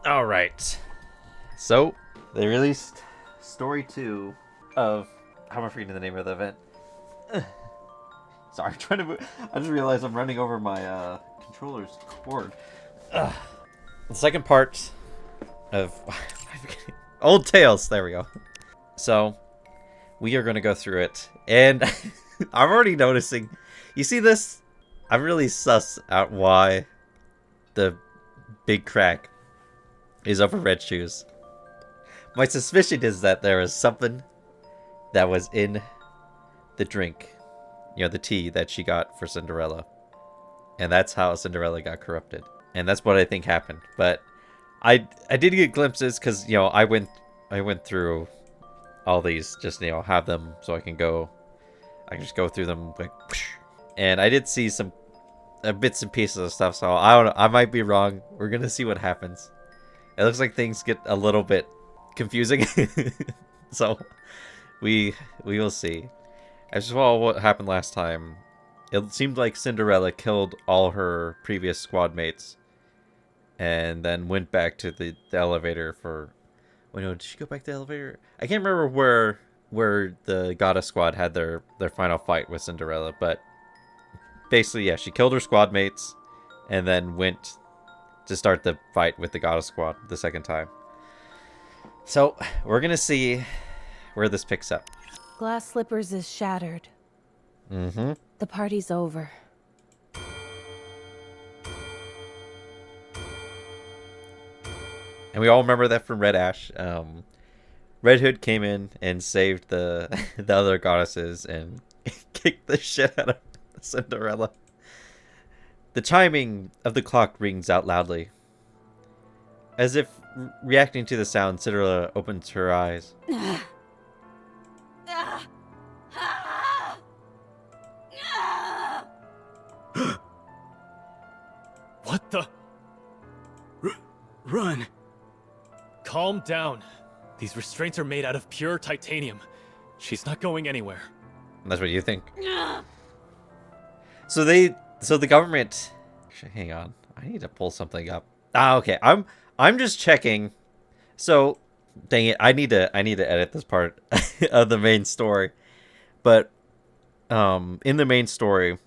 All right. So they released story 2 of how am I forgetting the name of the event? Sorry, I'm trying to move. I just realized I'm running over my controller's cord. The second part of Old Tales. There we go. So we are going to go through it, and I'm already noticing. You see this? I'm really sus at why the big crack is over Red Shoes. My suspicion is that there is something that was in the drink, the tea that she got for Cinderella. And that's how Cinderella got corrupted. And that's what I think happened. But I did get glimpses because, I went through all these, just, have them so I can just go through them like, and I did see some bits and pieces of stuff, so I don't know, I might be wrong. We're gonna see what happens. It looks like things get a little bit confusing. So we will see. As well, what happened last time, it seemed like Cinderella killed all her previous squad mates and then went back to the elevator for... Wait, no, did she go back to the elevator? I can't remember where the Goddess Squad had their final fight with Cinderella, but basically, yeah, she killed her squad mates and then went to start the fight with the Goddess Squad the second time. So, we're going to see where this picks up. Glass Slippers is shattered. Mm-hmm. The party's over. And we all remember that from Red Ash. Red Hood came in and saved the other goddesses and kicked the shit out of Cinderella. The chiming of the clock rings out loudly. As if reacting to the sound, Cinderella opens her eyes. What the? Run! Calm down. These restraints are made out of pure titanium. She's not going anywhere. That's what you think. So the government... Actually, hang on. I need to pull something up. Okay. I'm just checking. So, dang it. I need to edit this part of the main story. But in the main story,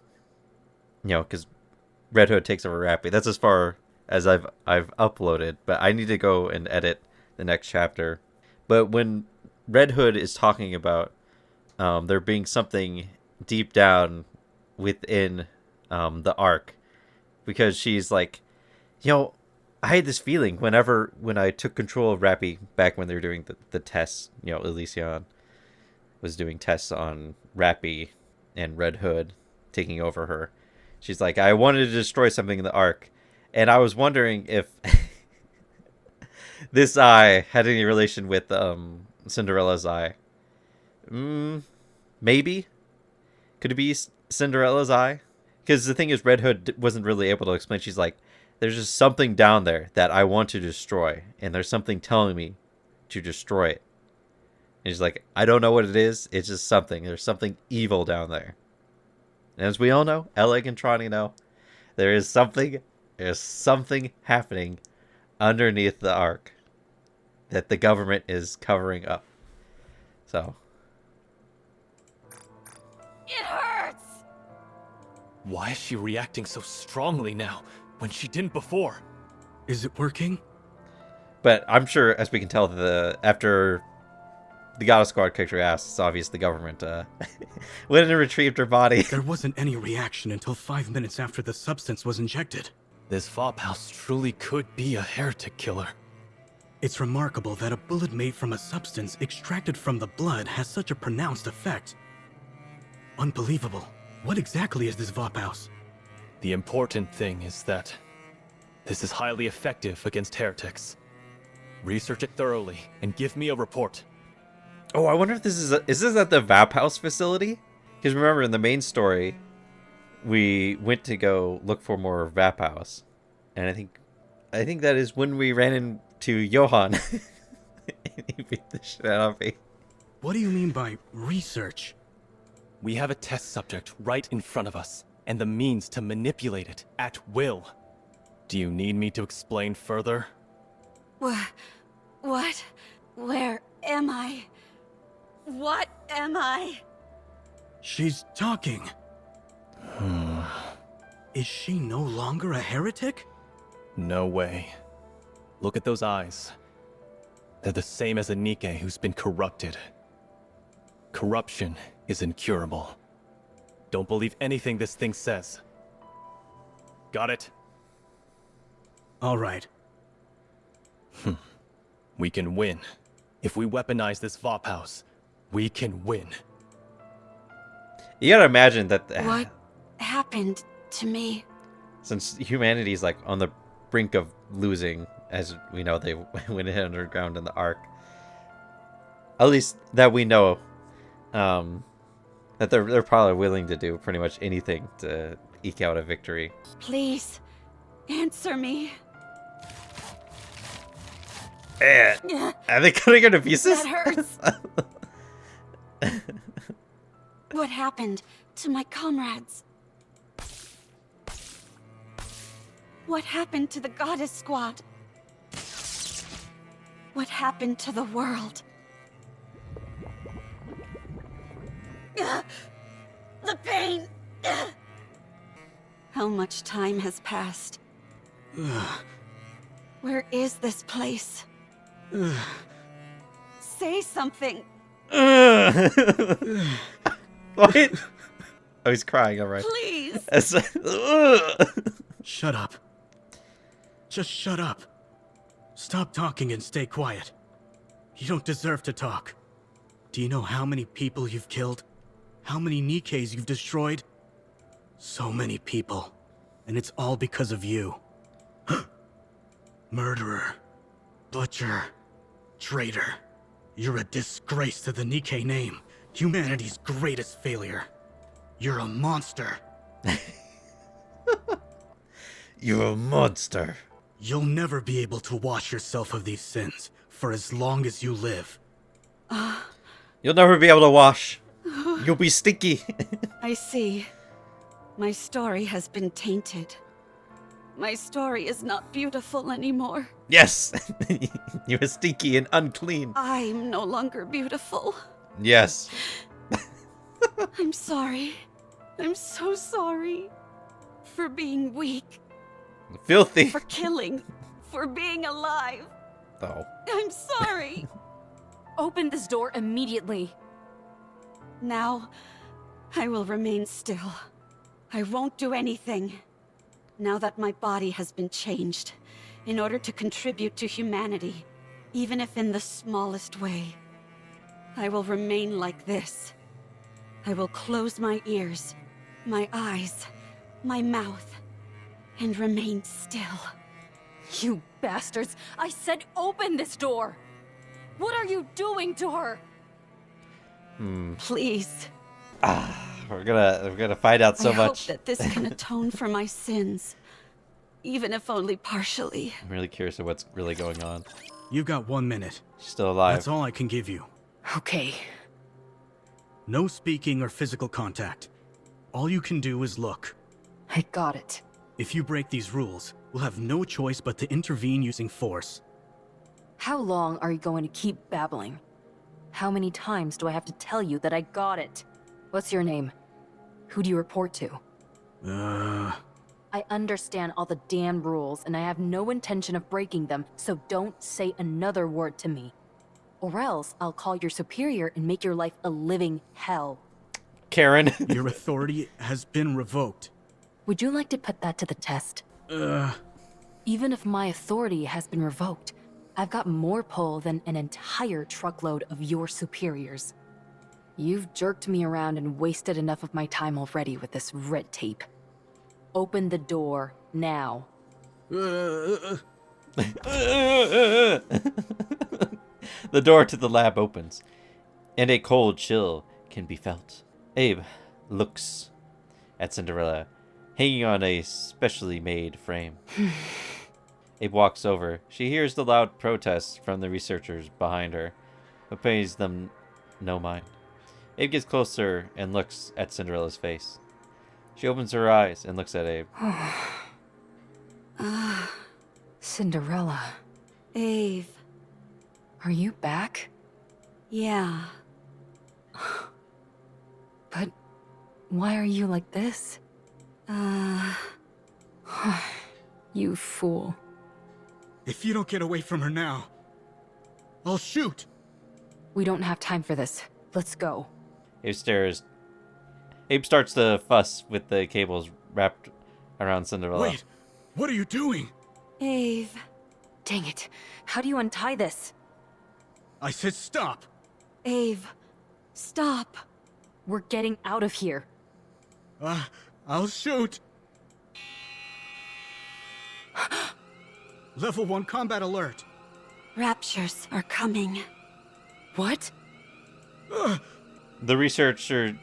because Red Hood takes over Rappy. That's as far as I've uploaded, but I need to go and edit the next chapter. But when Red Hood is talking about there being something deep down within the arc, because she's like, I had this feeling when I took control of Rappy back when they were doing the tests, Elysion was doing tests on Rappy and Red Hood taking over her. She's like, I wanted to destroy something in the arc. And I was wondering if this eye had any relation with Cinderella's eye. Maybe. Could it be Cinderella's eye? Because the thing is, Red Hood wasn't really able to explain. She's like, there's just something down there that I want to destroy. And there's something telling me to destroy it. And she's like, I don't know what it is. It's just something. There's something evil down there. And as we all know, Eleg and Trani know, there's something happening underneath the arc that the government is covering up. So. It hurts! Why is she reacting so strongly now when she didn't before? Is it working? But I'm sure, as we can tell, after the Goddess Squad character asks, it's obvious the government went and retrieved her body. There wasn't any reaction until 5 minutes after the substance was injected. This Vophouse truly could be a heretic killer. It's remarkable that a bullet made from a substance extracted from the blood has such a pronounced effect. Unbelievable. What exactly is this Vophouse? The important thing is that this is highly effective against heretics. Research it thoroughly and give me a report. Oh, I wonder if is this at the Vap House facility? Because remember, in the main story, we went to go look for more Vap House, and I think that is when we ran into Johan. And he beat the shit out of me. What do you mean by research? We have a test subject right in front of us, and the means to manipulate it at will. Do you need me to explain further? What? Where am I? What am I? She's talking. Is she no longer a heretic? No way. Look at those eyes. They're the same as a Nikke who's been corrupted. Corruption is incurable. Don't believe anything this thing says. Got it? All right. We can win. If we weaponize this Vop house, we can win. You gotta imagine that What happened to me? since humanity's like on the brink of losing, as we know they went underground in the Ark. At least that we know, that they're probably willing to do pretty much anything to eke out a victory. Please, answer me. Are they cutting her to pieces? That hurts. What happened to my comrades? What happened to the Goddess Squad? What happened to the world? The pain! How much time has passed? Where is this place? Say something! What? Oh, he's crying, alright. Please! Shut up. Just shut up. Stop talking and stay quiet. You don't deserve to talk. Do you know how many people you've killed? How many Nikkes you've destroyed? So many people. And it's all because of you. Murderer. Butcher. Traitor. You're a disgrace to the Nikke name. Humanity's greatest failure. You're a monster. You're a monster. You'll never be able to wash yourself of these sins for as long as you live. You'll never be able to wash. You'll be stinky. I see. My story has been tainted. My story is not beautiful anymore. Yes. You're stinky and unclean. I'm no longer beautiful. Yes. I'm sorry. I'm so sorry. For being weak, Filthy. for killing, for being alive. Oh. I'm sorry. Open this door immediately. Now, I will remain still. I won't do anything. Now that my body has been changed, in order to contribute to humanity, even if in the smallest way, I will remain like this. I will close my ears, my eyes, my mouth, and remain still. You bastards! I said open this door! What are you doing to her? Please. We're gonna find out so I much. hope that this can atone for my sins, even if only partially. I'm really curious of what's really going on. You've got 1 minute. She's still alive. That's all I can give you. Okay. No speaking or physical contact. All you can do is look. I got it. If you break these rules, we'll have no choice but to intervene using force. How long are you going to keep babbling? How many times do I have to tell you that I got it? What's your name? Who do you report to? I understand all the damn rules, and I have no intention of breaking them, so don't say another word to me. Or else I'll call your superior and make your life a living hell. Karen. Your authority has been revoked. Would you like to put that to the test? Even if my authority has been revoked, I've got more pull than an entire truckload of your superiors. You've jerked me around and wasted enough of my time already with this red tape. Open the door, now. The door to the lab opens, and a cold chill can be felt. Abe looks at Cinderella, hanging on a specially made frame. Abe walks over. She hears the loud protests from the researchers behind her, but pays them no mind. Abe gets closer and looks at Cinderella's face. She opens her eyes and looks at Abe. Cinderella. Ave. Are you back? Yeah. But why are you like this? You fool. If you don't get away from her now, I'll shoot! We don't have time for this. Let's go. Abe stares. Abe starts to fuss with the cables wrapped around Cinderella. Wait! What are you doing? Ave. Dang it. How do you untie this? I said stop! Ave. Stop. We're getting out of here. I'll shoot! Level 1 combat alert! Raptures are coming. What? The researcher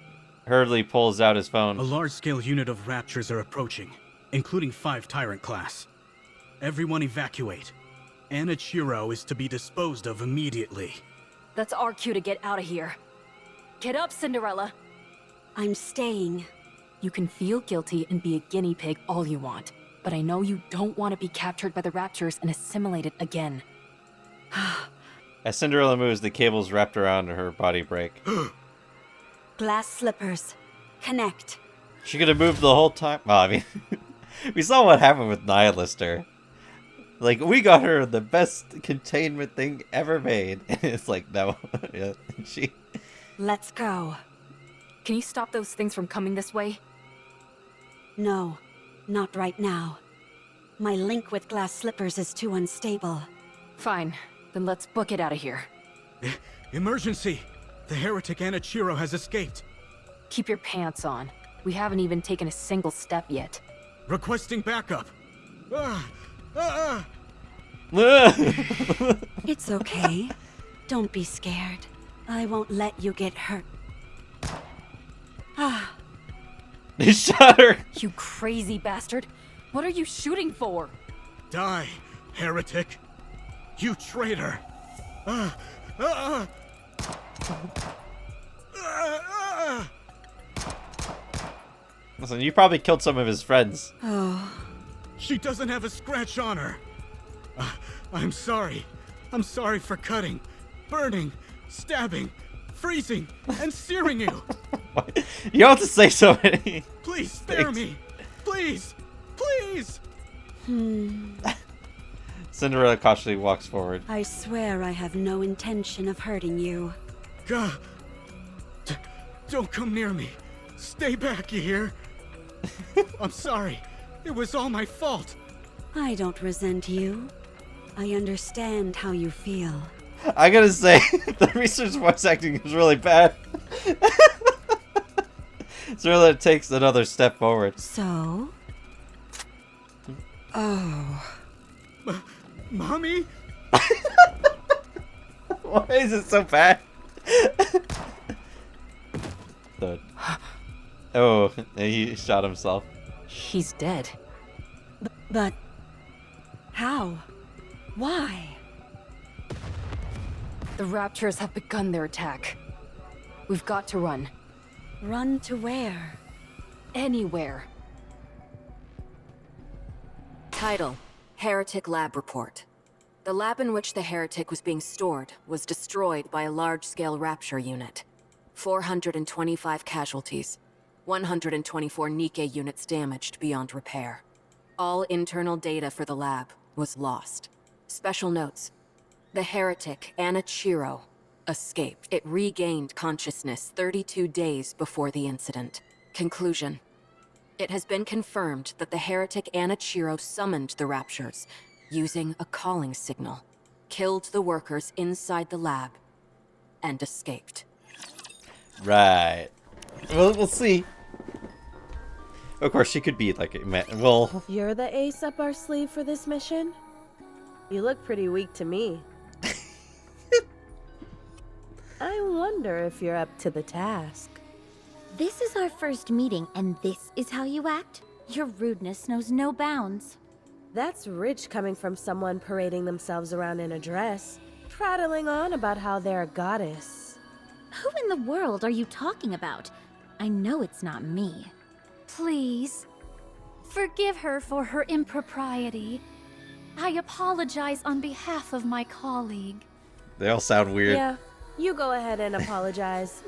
hurriedly pulls out his A phone. large-scale unit of raptures are approaching, including 5 Tyrant class. Everyone evacuate. Anichiro is to be disposed of immediately. That's our cue to get out of here. Get up, Cinderella. I'm staying. You can feel guilty and be a guinea pig all you want, but I know you don't want to be captured by the raptures and assimilated again. As Cinderella moves, the cables wrapped around her body break. Glass slippers. Connect. She could have moved the whole time. Well, I mean, we saw what happened with Nihilister. Like, we got her the best containment thing ever made. And it's like, no. Yeah, she... Let's go. Can you stop those things from coming this way? No, not right now. My link with glass slippers is too unstable. Fine, then let's book it out of here. Emergency! The heretic Anichiro has escaped. Keep your pants on. We haven't even taken a single step yet. Requesting backup. It's okay. Don't be scared. I won't let you get hurt. They shot her. You crazy bastard! What are you shooting for? Die, heretic! You traitor! Listen, you probably killed some of his friends. Oh, She doesn't have a scratch on her! I'm sorry. I'm sorry for cutting, burning, stabbing, freezing, and searing you! You don't have to say so many. Please spare me! Please! Please! Cinderella cautiously walks forward. I swear I have no intention of hurting you. God! Don't come near me! Stay back, you hear? I'm sorry. It was all my fault. I don't resent you. I understand how you feel. I gotta say, the research voice acting is really bad. Cinderella takes another step forward. So? Oh. Mommy? Why is it so bad? Thud. Oh, he shot himself. He's dead. But... how? Why? The raptures have begun their attack. We've got to run. Run to where? Anywhere. Title: Heretic Lab Report. The lab in which the heretic was being stored was destroyed by a large-scale rapture unit. 425 casualties. 124 Nikke units damaged beyond repair. All internal data for the lab was lost. Special notes. The heretic, Anichiro, escaped. It regained consciousness 32 days before the incident. Conclusion. It has been confirmed that the heretic Anichiro summoned the raptures using a calling signal, killed the workers inside the lab, and escaped. Right. Well, we'll see. Of course, she could be like a man. Well, You're the ace up our sleeve for this mission? You look pretty weak to me. I wonder if you're up to the task. This is our first meeting, and this is how you act? Your rudeness knows no bounds. That's rich coming from someone parading themselves around in a dress, prattling on about how they're a goddess. Who in the world are you talking about? I know it's not me. Please, forgive her for her impropriety. I apologize on behalf of my colleague. They all sound weird. Yeah, you go ahead and apologize.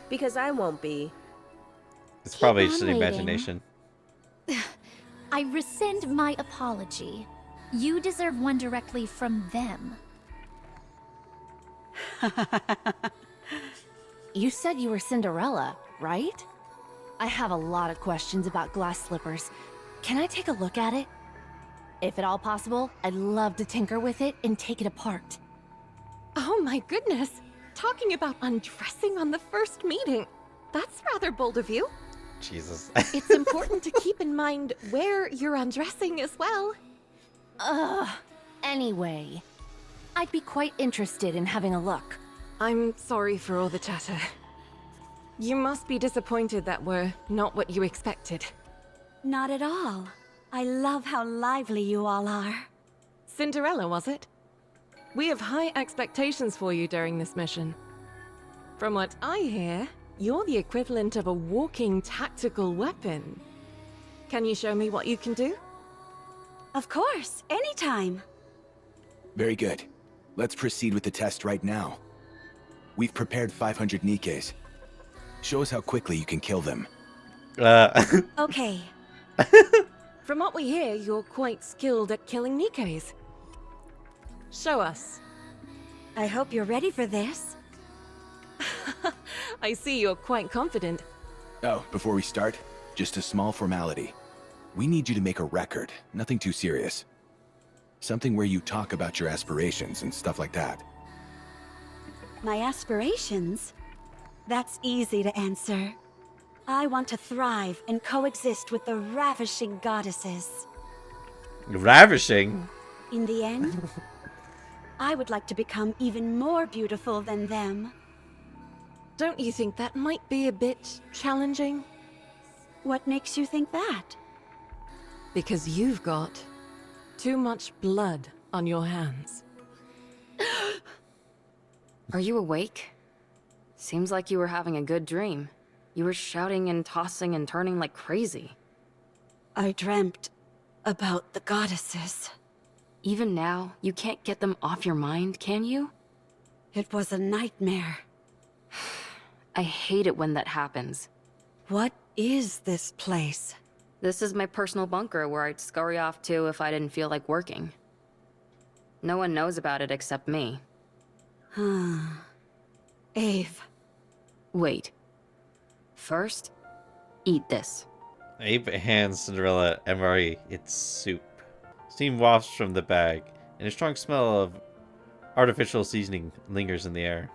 Because I won't be. It's probably Keep just on an waiting. imagination. I rescind my apology. You deserve one directly from them. You said you were Cinderella, right? I have a lot of questions about glass slippers. Can I take a look at it? If at all possible, I'd love to tinker with it and take it apart. Oh my goodness! Talking about undressing on the first meeting. That's rather bold of you. Jesus. It's important to keep in mind where you're undressing as well. Anyway, I'd be quite interested in having a look. I'm sorry for all the chatter. You must be disappointed that we're not what you expected. Not at all. I love how lively you all are. Cinderella, was it? We have high expectations for you during this mission. From what I hear, you're the equivalent of a walking tactical weapon. Can you show me what you can do? Of course, anytime. Very good. Let's proceed with the test right now. We've prepared 500 Nikkes. Show us how quickly you can kill them. Okay. From what we hear, you're quite skilled at killing Nikkes. Show us. I hope you're ready for this. I see you're quite confident. Oh, before we start, just a small formality. We need you to make a record, nothing too serious. Something where you talk about your aspirations and stuff like that. My aspirations? That's easy to answer. I want to thrive and coexist with the ravishing goddesses. Ravishing? In the end, I would like to become even more beautiful than them. Don't you think that might be a bit challenging? What makes you think that? Because you've got too much blood on your hands. Are you awake? Seems like you were having a good dream. You were shouting and tossing and turning like crazy. I dreamt about the goddesses. Even now, you can't get them off your mind, can you? It was a nightmare. I hate it when that happens. What is this place? This is my personal bunker where I'd scurry off to if I didn't feel like working. No one knows about it except me. Ave. Wait. First, eat this. Abe hands Cinderella MRE its soup. Steam wafts from the bag, and a strong smell of artificial seasoning lingers in the air.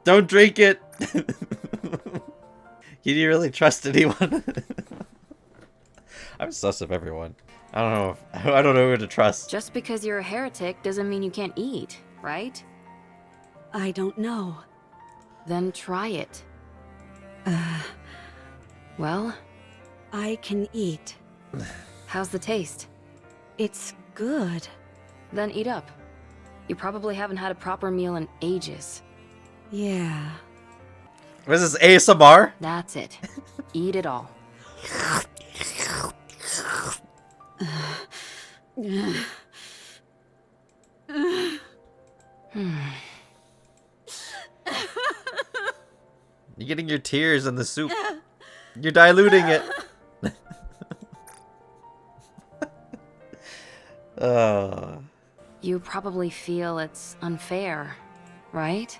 Don't drink it! You do really trust anyone? I'm sus of everyone. I don't know who to trust. Just because you're a heretic doesn't mean you can't eat, right? I don't know. Then try it. Well? I can eat. How's the taste? It's good. Then eat up. You probably haven't had a proper meal in ages. Yeah. What is this, ASMR? That's it. Eat it all. You're getting your tears in the soup. You're diluting it. You probably feel it's unfair, right?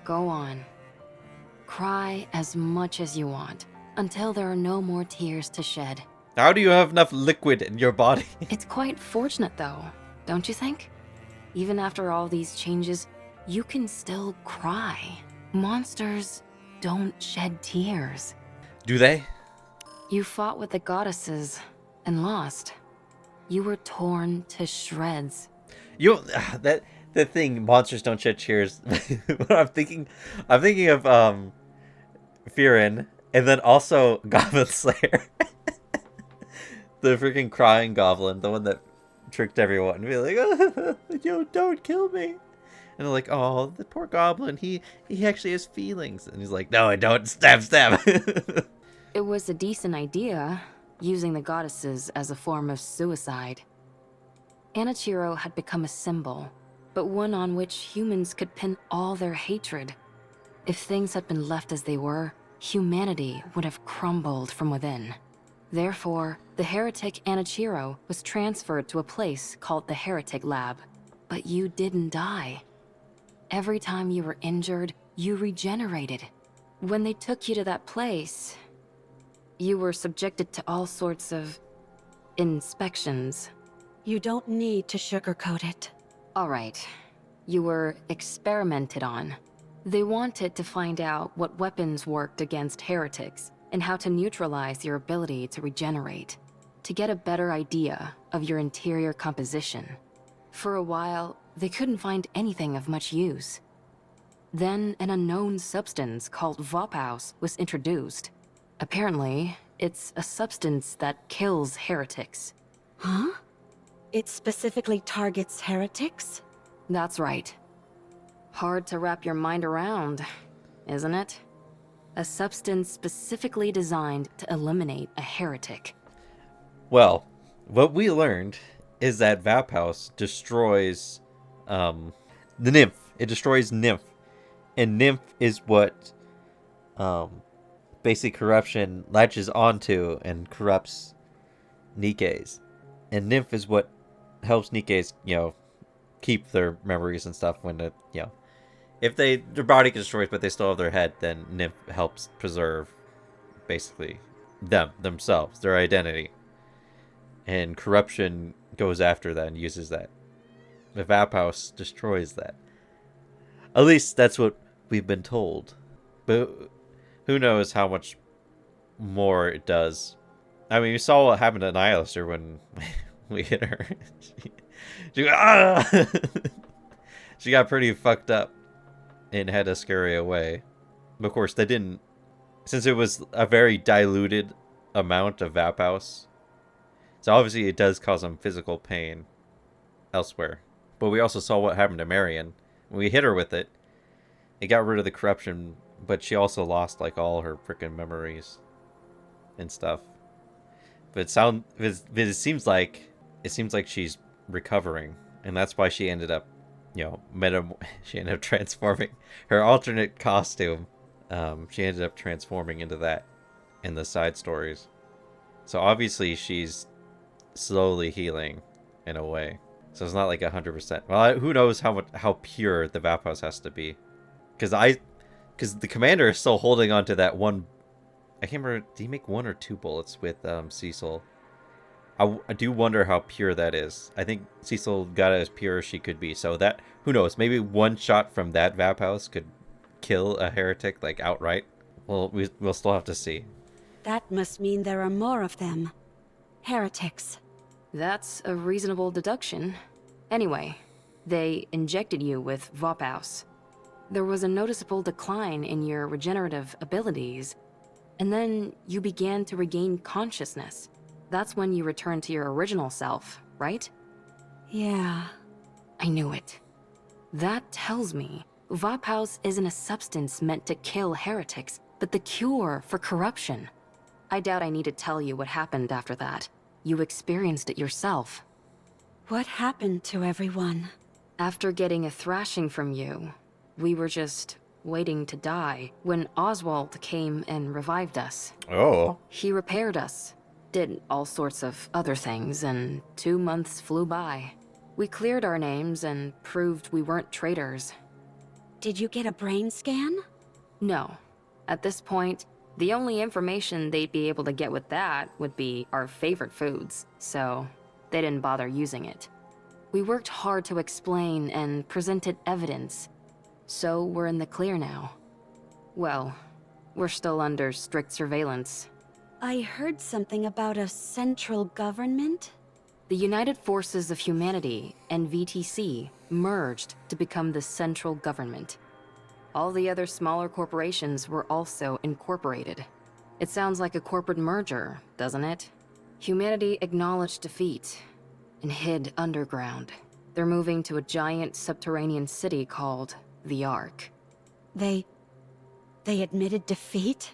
Go on. Cry as much as you want, until there are no more tears to shed. How do you have enough liquid in your body? It's quite fortunate though, don't you think? Even after all these changes, you can still cry. Monsters don't shed tears. Do they? You fought with the goddesses and lost. You were torn to shreds. The thing, monsters don't shed tears. I'm thinking of Fearin, and then also Goblin Slayer. The freaking crying goblin, the one that tricked everyone, and be like, oh, yo, don't kill me. And they're like, oh, the poor goblin, he actually has feelings. And he's like, no, I don't. Stab, stab. It was a decent idea, using the goddesses as a form of suicide. Anichiro had become a symbol, but one on which humans could pin all their hatred. If things had been left as they were, humanity would have crumbled from within. Therefore, the heretic Anichiro was transferred to a place called the Heretic Lab. But you didn't die. Every time you were injured, you regenerated. When they took you to that place, you were subjected to all sorts of inspections. You don't need to sugarcoat it. All right. You were experimented on. They wanted to find out what weapons worked against heretics and how to neutralize your ability to regenerate, to get a better idea of your interior composition. For a while, they couldn't find anything of much use. Then an unknown substance called Vophaus was introduced. Apparently, it's a substance that kills heretics. Huh? It specifically targets heretics? That's right. Hard to wrap your mind around, isn't it? A substance specifically designed to eliminate a heretic. Well, what we learned is that Vophaus destroys the nymph. It destroys nymph. And nymph is what basically corruption latches onto and corrupts Nikke's. And nymph is what helps Nikke's, keep their memories and stuff when it, if their body gets destroyed but they still have their head, then nymph helps preserve basically themselves, their identity. And corruption goes after that and uses that. The Vophaus destroys that. At least that's what we've been told. But who knows how much more it does. I mean, you saw what happened to Nihilister when we hit her. She got pretty fucked up and had to scurry away. But of course, they didn't. Since it was a very diluted amount of Vophaus, so obviously it does cause them physical pain elsewhere. But we also saw what happened to Marion. When we hit her with it, it got rid of the corruption, but she also lost like all her freaking memories and stuff. But it seems like she's recovering, and that's why she ended up, she ended up transforming her alternate costume. She ended up transforming into that in the side stories. So obviously she's slowly healing in a way. So it's not like 100%. Well, who knows how pure the Vophaus has to be? Because the commander is still holding on to that one. I can't remember. Did he make 1 or 2 bullets with Cecil? I do wonder how pure that is. I think Cecil got it as pure as she could be. So that, who knows? Maybe one shot from that Vophaus could kill a heretic like outright. Well, we'll still have to see. That must mean there are more of them. Heretics. That's a reasonable deduction. Anyway, they injected you with Vophaus. There was a noticeable decline in your regenerative abilities, and then you began to regain consciousness. That's when you returned to your original self, right? Yeah. I knew it. That tells me Vophaus isn't a substance meant to kill heretics, but the cure for corruption. I doubt I need to tell you what happened after that. You experienced it yourself. What happened to everyone? After getting a thrashing from you, we were just waiting to die when Oswald came and revived us. Oh. He repaired us, did all sorts of other things, and 2 months flew by. We cleared our names and proved we weren't traitors. Did you get a brain scan? No. At this point, the only information they'd be able to get with that would be our favorite foods, so they didn't bother using it. We worked hard to explain and presented evidence, so we're in the clear now. Well, we're still under strict surveillance. I heard something about a central government? The United Forces of Humanity and VTC merged to become the central government. All the other smaller corporations were also incorporated. It sounds like a corporate merger, doesn't it? Humanity acknowledged defeat and hid underground. They're moving to a giant subterranean city called the Ark. They admitted defeat?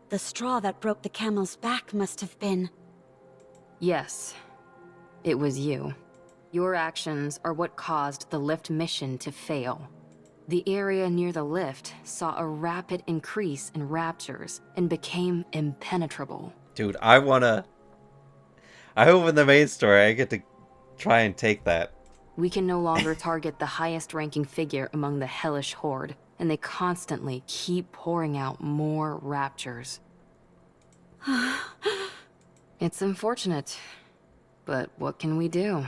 The straw that broke the camel's back must have been... Yes, it was you. Your actions are what caused the lift mission to fail. The area near the lift saw a rapid increase in raptures and became impenetrable. Dude, I hope in the main story I get to try and take that. We can no longer target the highest ranking figure among the hellish horde, and they constantly keep pouring out more raptures. It's unfortunate, but what can we do?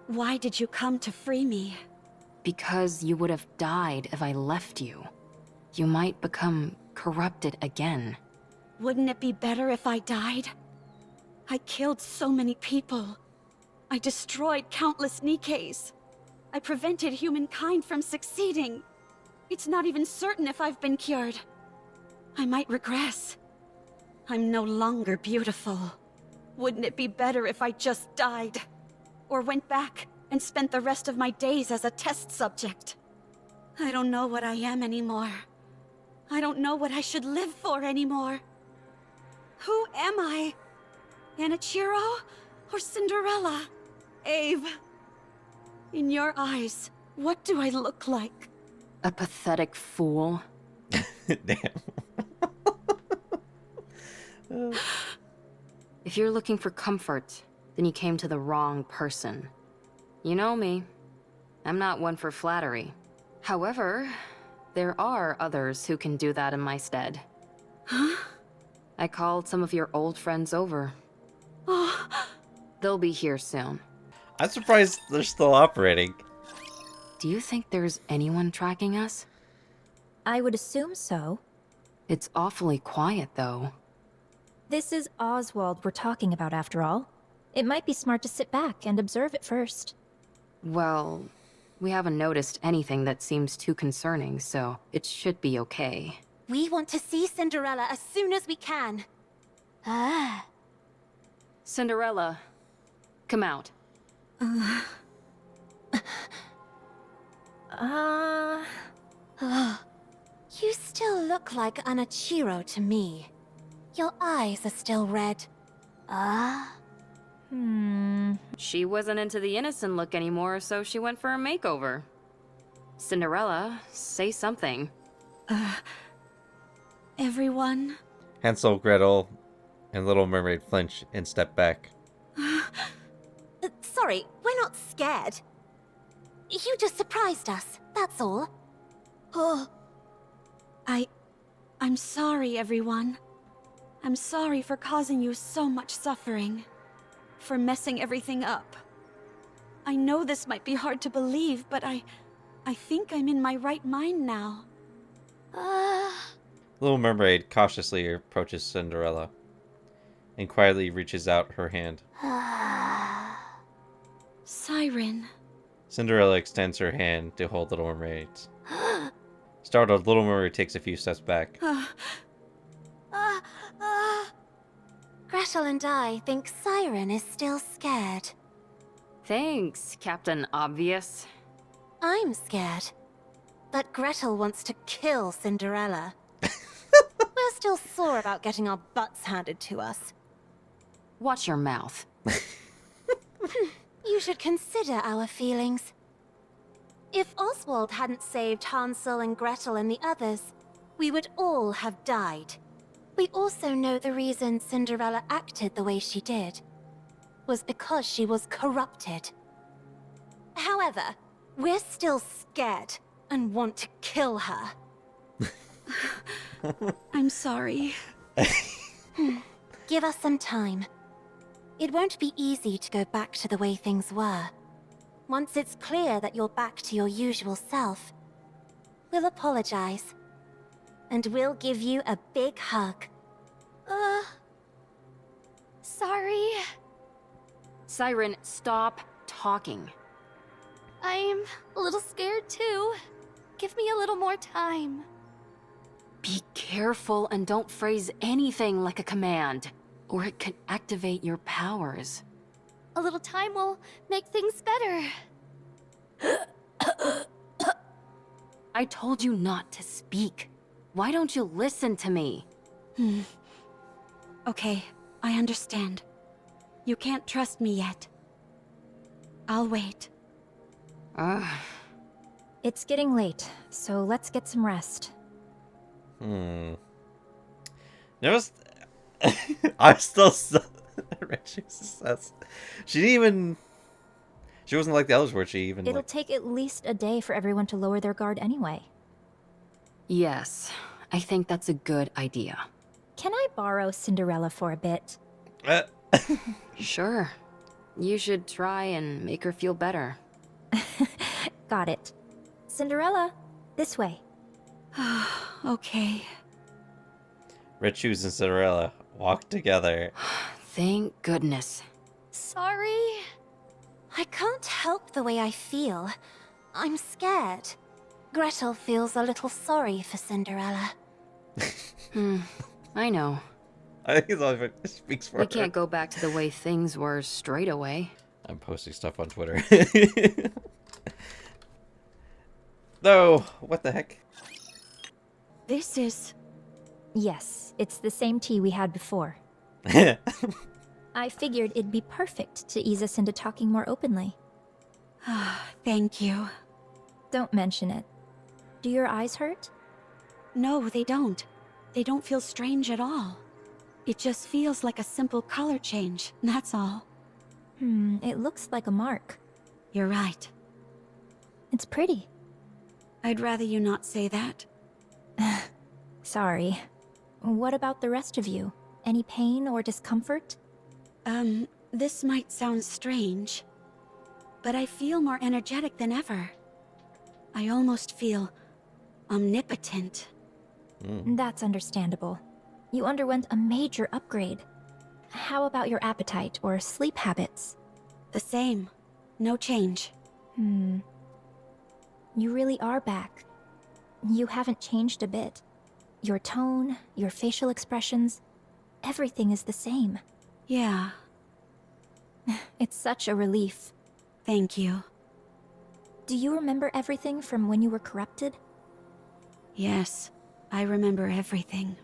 Why did you come to free me? Because you would have died if I left you. You might become corrupted again. Wouldn't it be better if I died? I killed so many people. I destroyed countless Nikkes. I prevented humankind from succeeding. It's not even certain if I've been cured. I might regress. I'm no longer beautiful. Wouldn't it be better if I just died? Or went back and spent the rest of my days as a test subject? I don't know what I am anymore. I don't know what I should live for anymore. Who am I? Anichiro or Cinderella? Ave, in your eyes, what do I look like? A pathetic fool. Damn. If you're looking for comfort, then you came to the wrong person. You know me. I'm not one for flattery. However, there are others who can do that in my stead. Huh? I called some of your old friends over. Oh. They'll be here soon. I'm surprised they're still operating. Do you think there's anyone tracking us? I would assume so. It's awfully quiet, though. This is Oswald we're talking about, after all. It might be smart to sit back and observe it first. Well, we haven't noticed anything that seems too concerning, so it should be okay. We want to see Cinderella as soon as we can. Ah. Cinderella, come out. You still look like Anichiro to me. Your eyes are still red. She wasn't into the innocent look anymore, so she went for a makeover. Cinderella, say something. Everyone? Hansel, Gretel, and Little Mermaid flinch and step back. Sorry, we're not scared. You just surprised us, that's all. Oh. I'm sorry, everyone. I'm sorry for causing you so much suffering. For messing everything up. I know this might be hard to believe, but I think I'm in my right mind now. Little Mermaid cautiously approaches Cinderella and quietly reaches out her hand. Siren. Cinderella extends her hand to hold Little Mermaid's. Startled, Little Mermaid takes a few steps back. Gretel and I think Siren is still scared. Thanks, Captain Obvious. I'm scared. That Gretel wants to kill Cinderella. We're still sore about getting our butts handed to us. Watch your mouth. You should consider our feelings. If Oswald hadn't saved Hansel and Gretel and the others, we would all have died. We also know the reason Cinderella acted the way she did was because she was corrupted. However, we're still scared and want to kill her. I'm sorry. Give us some time. It won't be easy to go back to the way things were. Once it's clear that you're back to your usual self, we'll apologize. And we'll give you a big hug. Sorry. Siren, stop talking. I'm a little scared too. Give me a little more time. Be careful and don't phrase anything like a command, or it could activate your powers. A little time will make things better. I told you not to speak. Why don't you listen to me? Okay, I understand. You can't trust me yet. I'll wait. It's getting late, so let's get some rest. There was... I'm still... She didn't even... She wasn't like the others where she even... It'll take at least a day for everyone to lower their guard anyway. Yes, I think that's a good idea. Can I borrow Cinderella for a bit? Sure. You should try and make her feel better. Got it. Cinderella, this way. Okay. Red Shoes and Cinderella walk together. Thank goodness. Sorry. I can't help the way I feel. I'm scared. Gretel feels a little sorry for Cinderella. I know. I think it's all it speaks for We her. can't go back to the way things were straight away. I'm posting stuff on Twitter. No, what the heck? This is... Yes, it's the same tea we had before. I figured it'd be perfect to ease us into talking more openly. Thank you. Don't mention it. Do your eyes hurt? No, they don't. They don't feel strange at all. It just feels like a simple color change, that's all. It looks like a mark. You're right. It's pretty. I'd rather you not say that. Sorry. What about the rest of you? Any pain or discomfort? This might sound strange, but I feel more energetic than ever. I almost feel omnipotent. That's understandable. You underwent a major upgrade. How about your appetite or sleep habits? The same. No change. You really are back. You haven't changed a bit. Your tone, your facial expressions, everything is the same. Yeah. It's such a relief. Thank you. Do you remember everything from when you were corrupted? Yes, I remember everything.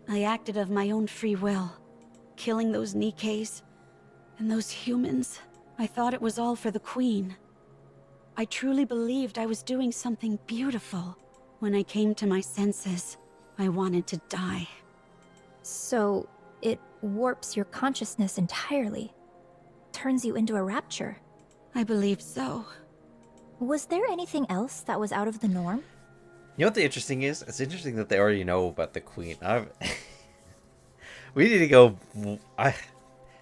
I acted of my own free will. Killing those Nikkes and those humans. I thought it was all for the Queen. I truly believed I was doing something beautiful. When I came to my senses, I wanted to die. So, it warps your consciousness entirely. Turns you into a rapture. I believe so. Was there anything else that was out of the norm? You know what the interesting is? It's interesting that they already know about the Queen. We need to go...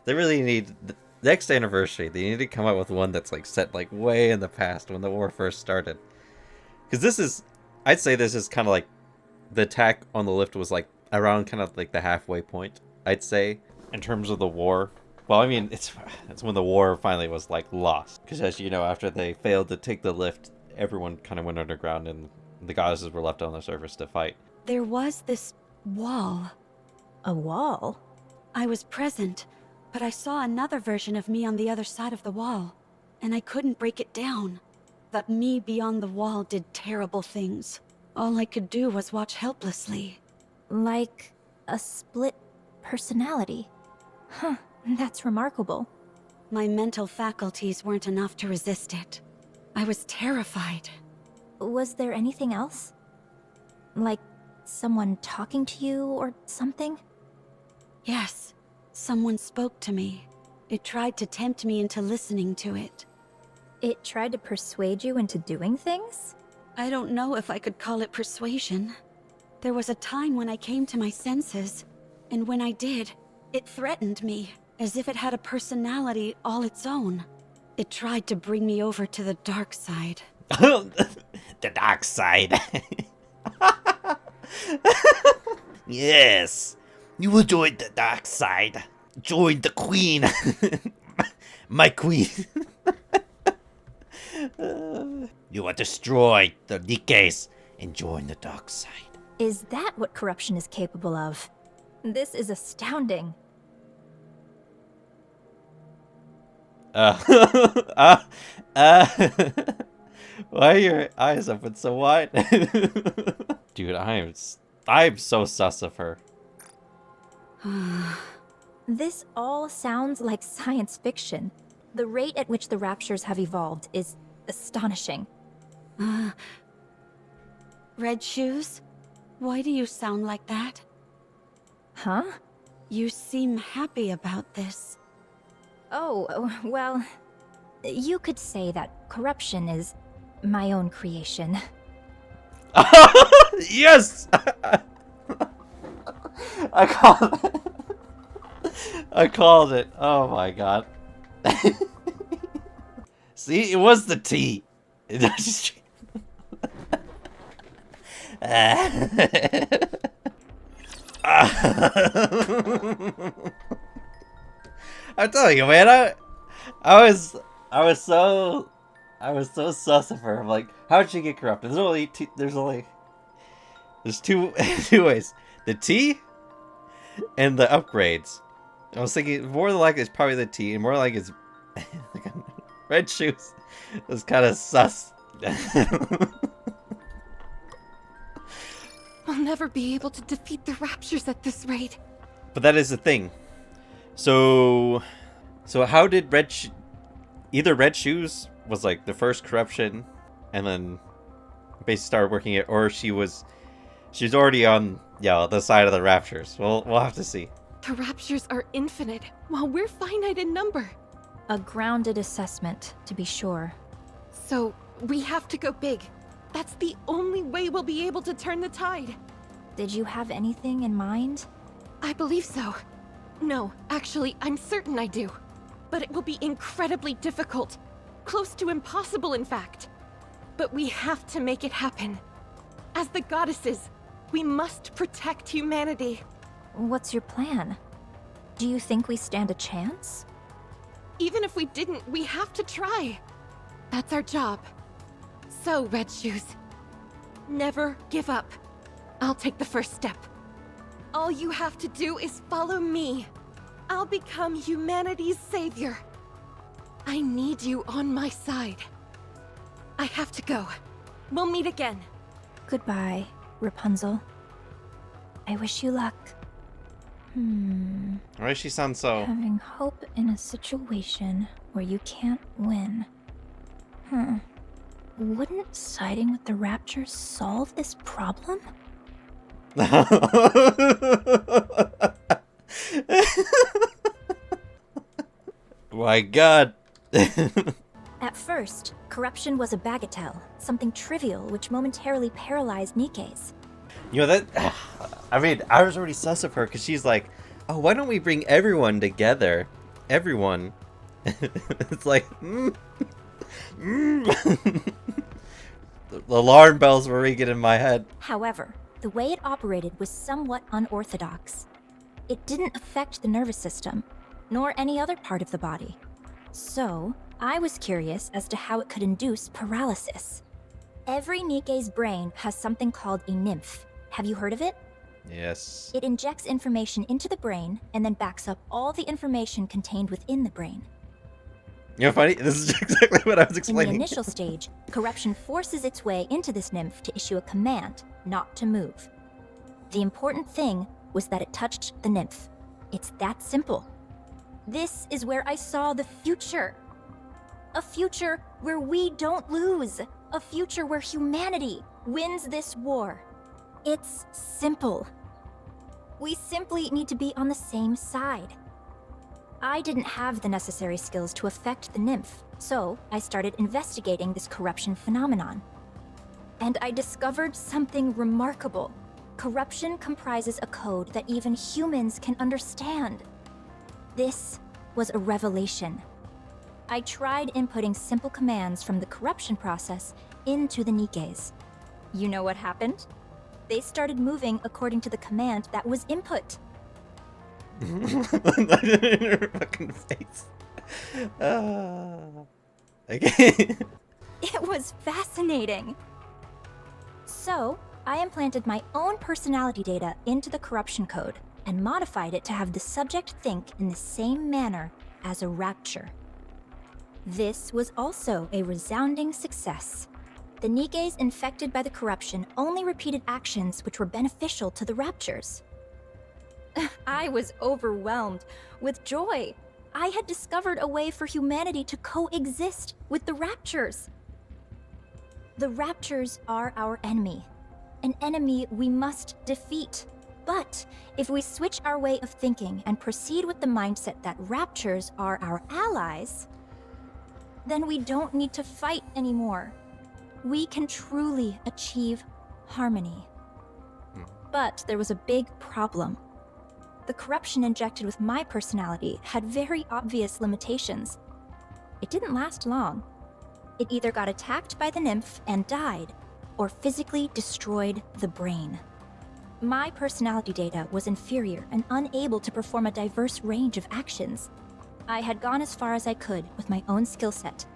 They really need... The next anniversary, they need to come out with one that's like set like way in the past when the war first started. Because this is... I'd say this is kind of like... The attack on the lift was like around kind of like the halfway point, I'd say, in terms of the war. Well, I mean, it's when the war finally was like lost. Because as you know, after they failed to take the lift, everyone kind of went underground and the goddesses were left on the surface to fight. There was this wall. A wall? I was present, but I saw another version of me on the other side of the wall, and I couldn't break it down. That me beyond the wall did terrible things. All I could do was watch helplessly. Like a split personality. Huh, that's remarkable. My mental faculties weren't enough to resist it. I was terrified. Was there anything else? Like someone talking to you or something? Yes, someone spoke to me. It tried to tempt me into listening to it. It tried to persuade you into doing things? I don't know if I could call it persuasion. There was a time when I came to my senses, and when I did, it threatened me, as if it had a personality all its own. It tried to bring me over to the dark side. The dark side. Yes, you will join the dark side. Join the Queen. My Queen. You will destroy the Nikkes and join the dark side. Is that what corruption is capable of? This is astounding. Why are your eyes open so wide? Dude, I'm so sus of her. This all sounds like science fiction. The rate at which the raptures have evolved is astonishing. Red Shoes? Why do you sound like that? Huh? You seem happy about this. Oh, well, you could say that corruption is my own creation. Yes! I called it. I called it. Oh my god. See, it was the tea. I'm telling you, man. I was so sus of her. I'm like, how'd she get corrupted? There's two ways: the tea and the upgrades. I was thinking more than likely it's probably the tea, and more like it's like Red Shoes. It was kind of sus. I'll never be able to defeat the raptures at this rate. But that is the thing. So how did either Red Shoes was like the first corruption, and then basically started working it, or she's already on the side of the raptures. We'll have to see. The raptures are infinite, while we're finite in number. A grounded assessment, to be sure. So we have to go big. That's the only way we'll be able to turn the tide. Did you have anything in mind? I believe so. No, actually, I'm certain I do. But it will be incredibly difficult. Close to impossible, in fact. But we have to make it happen. As the goddesses, we must protect humanity. What's your plan? Do you think we stand a chance? Even if we didn't, we have to try. That's our job. So, Red Shoes, never give up. I'll take the first step. All you have to do is follow me. I'll become humanity's savior. I need you on my side. I have to go. We'll meet again. Goodbye, Rapunzel. I wish you luck. Why does she sound so... Having hope in a situation where you can't win. Wouldn't siding with the raptures solve this problem? My god. At first, corruption was a bagatelle, something trivial which momentarily paralyzed Nikke's. You know, that... I mean, I was already sus of her because she's like, oh, why don't we bring everyone together? Everyone. It's like, The alarm bells were ringing in my head. However, the way it operated was somewhat unorthodox. It didn't affect the nervous system, nor any other part of the body. So, I was curious as to how it could induce paralysis. Every Nikke's brain has something called a nymph. Have you heard of it? Yes. It injects information into the brain and then backs up all the information contained within the brain. You know, funny? This is exactly what I was explaining. In the initial stage, corruption forces its way into this nymph to issue a command not to move. The important thing was that it touched the nymph. It's that simple. This is where I saw the future. A future where we don't lose. A future where humanity wins this war. It's simple. We simply need to be on the same side. I didn't have the necessary skills to affect the nymph, so I started investigating this corruption phenomenon. And I discovered something remarkable. Corruption comprises a code that even humans can understand. This was a revelation. I tried inputting simple commands from the corruption process into the Nikkes. You know what happened? They started moving according to the command that was input. Her fucking face. Okay. It was fascinating. So, I implanted my own personality data into the corruption code and modified it to have the subject think in the same manner as a rapture. This was also a resounding success. The Nikkes infected by the corruption only repeated actions which were beneficial to the raptures. I was overwhelmed with joy. I had discovered a way for humanity to coexist with the raptures. The raptures are our enemy, an enemy we must defeat. But if we switch our way of thinking and proceed with the mindset that raptures are our allies, then we don't need to fight anymore. We can truly achieve harmony. But there was a big problem. The corruption injected with my personality had very obvious limitations. It didn't last long. It either got attacked by the nymph and died, or physically destroyed the brain. My personality data was inferior and unable to perform a diverse range of actions. I had gone as far as I could with my own skill set.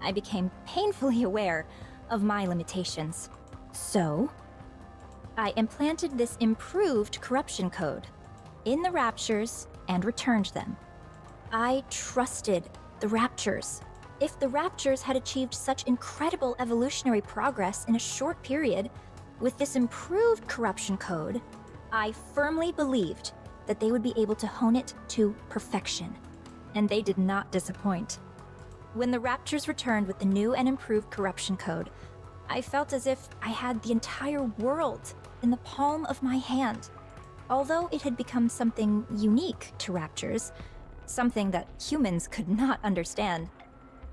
I became painfully aware of my limitations. So, I implanted this improved corruption code in the raptures and returned them. I trusted the raptures. If the raptures had achieved such incredible evolutionary progress in a short period, with this improved corruption code, I firmly believed that they would be able to hone it to perfection. And they did not disappoint. When the raptures returned with the new and improved corruption code, I felt as if I had the entire world in the palm of my hand. Although it had become something unique to raptures, something that humans could not understand,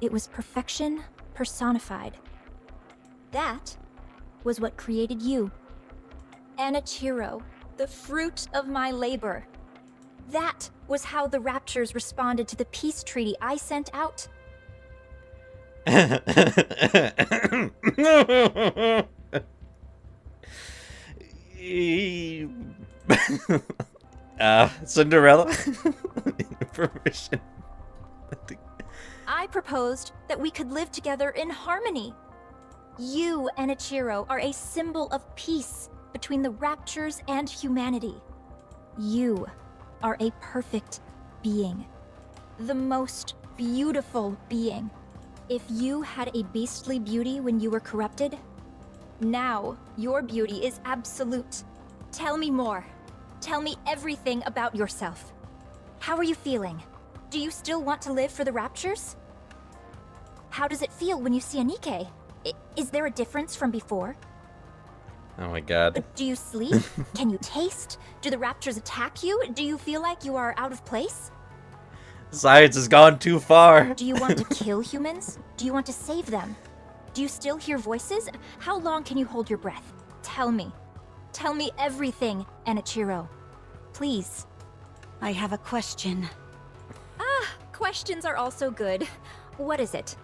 it was perfection personified. That was what created you. Anichiro, the fruit of my labor. That was how the raptures responded to the peace treaty I sent out. Cinderella? Permission. I proposed that we could live together in harmony. You, Anichiro, are a symbol of peace between the raptures and humanity. You are a perfect being. The most beautiful being. If you had a beastly beauty when you were corrupted, now your beauty is absolute. Tell me more. Tell me everything about yourself. How are you feeling? Do you still want to live for the raptures? How does it feel when you see a Nikke? Is there a difference from before? Oh my god. Do you sleep? Can you taste? Do the raptures attack you? Do you feel like you are out of place? Science has gone too far. Do you want to kill humans? Do you want to save them? Do you still hear voices? How long can you hold your breath? Tell me. Tell me everything, Anichiro. Please. I have a question. Questions are also good. What is it?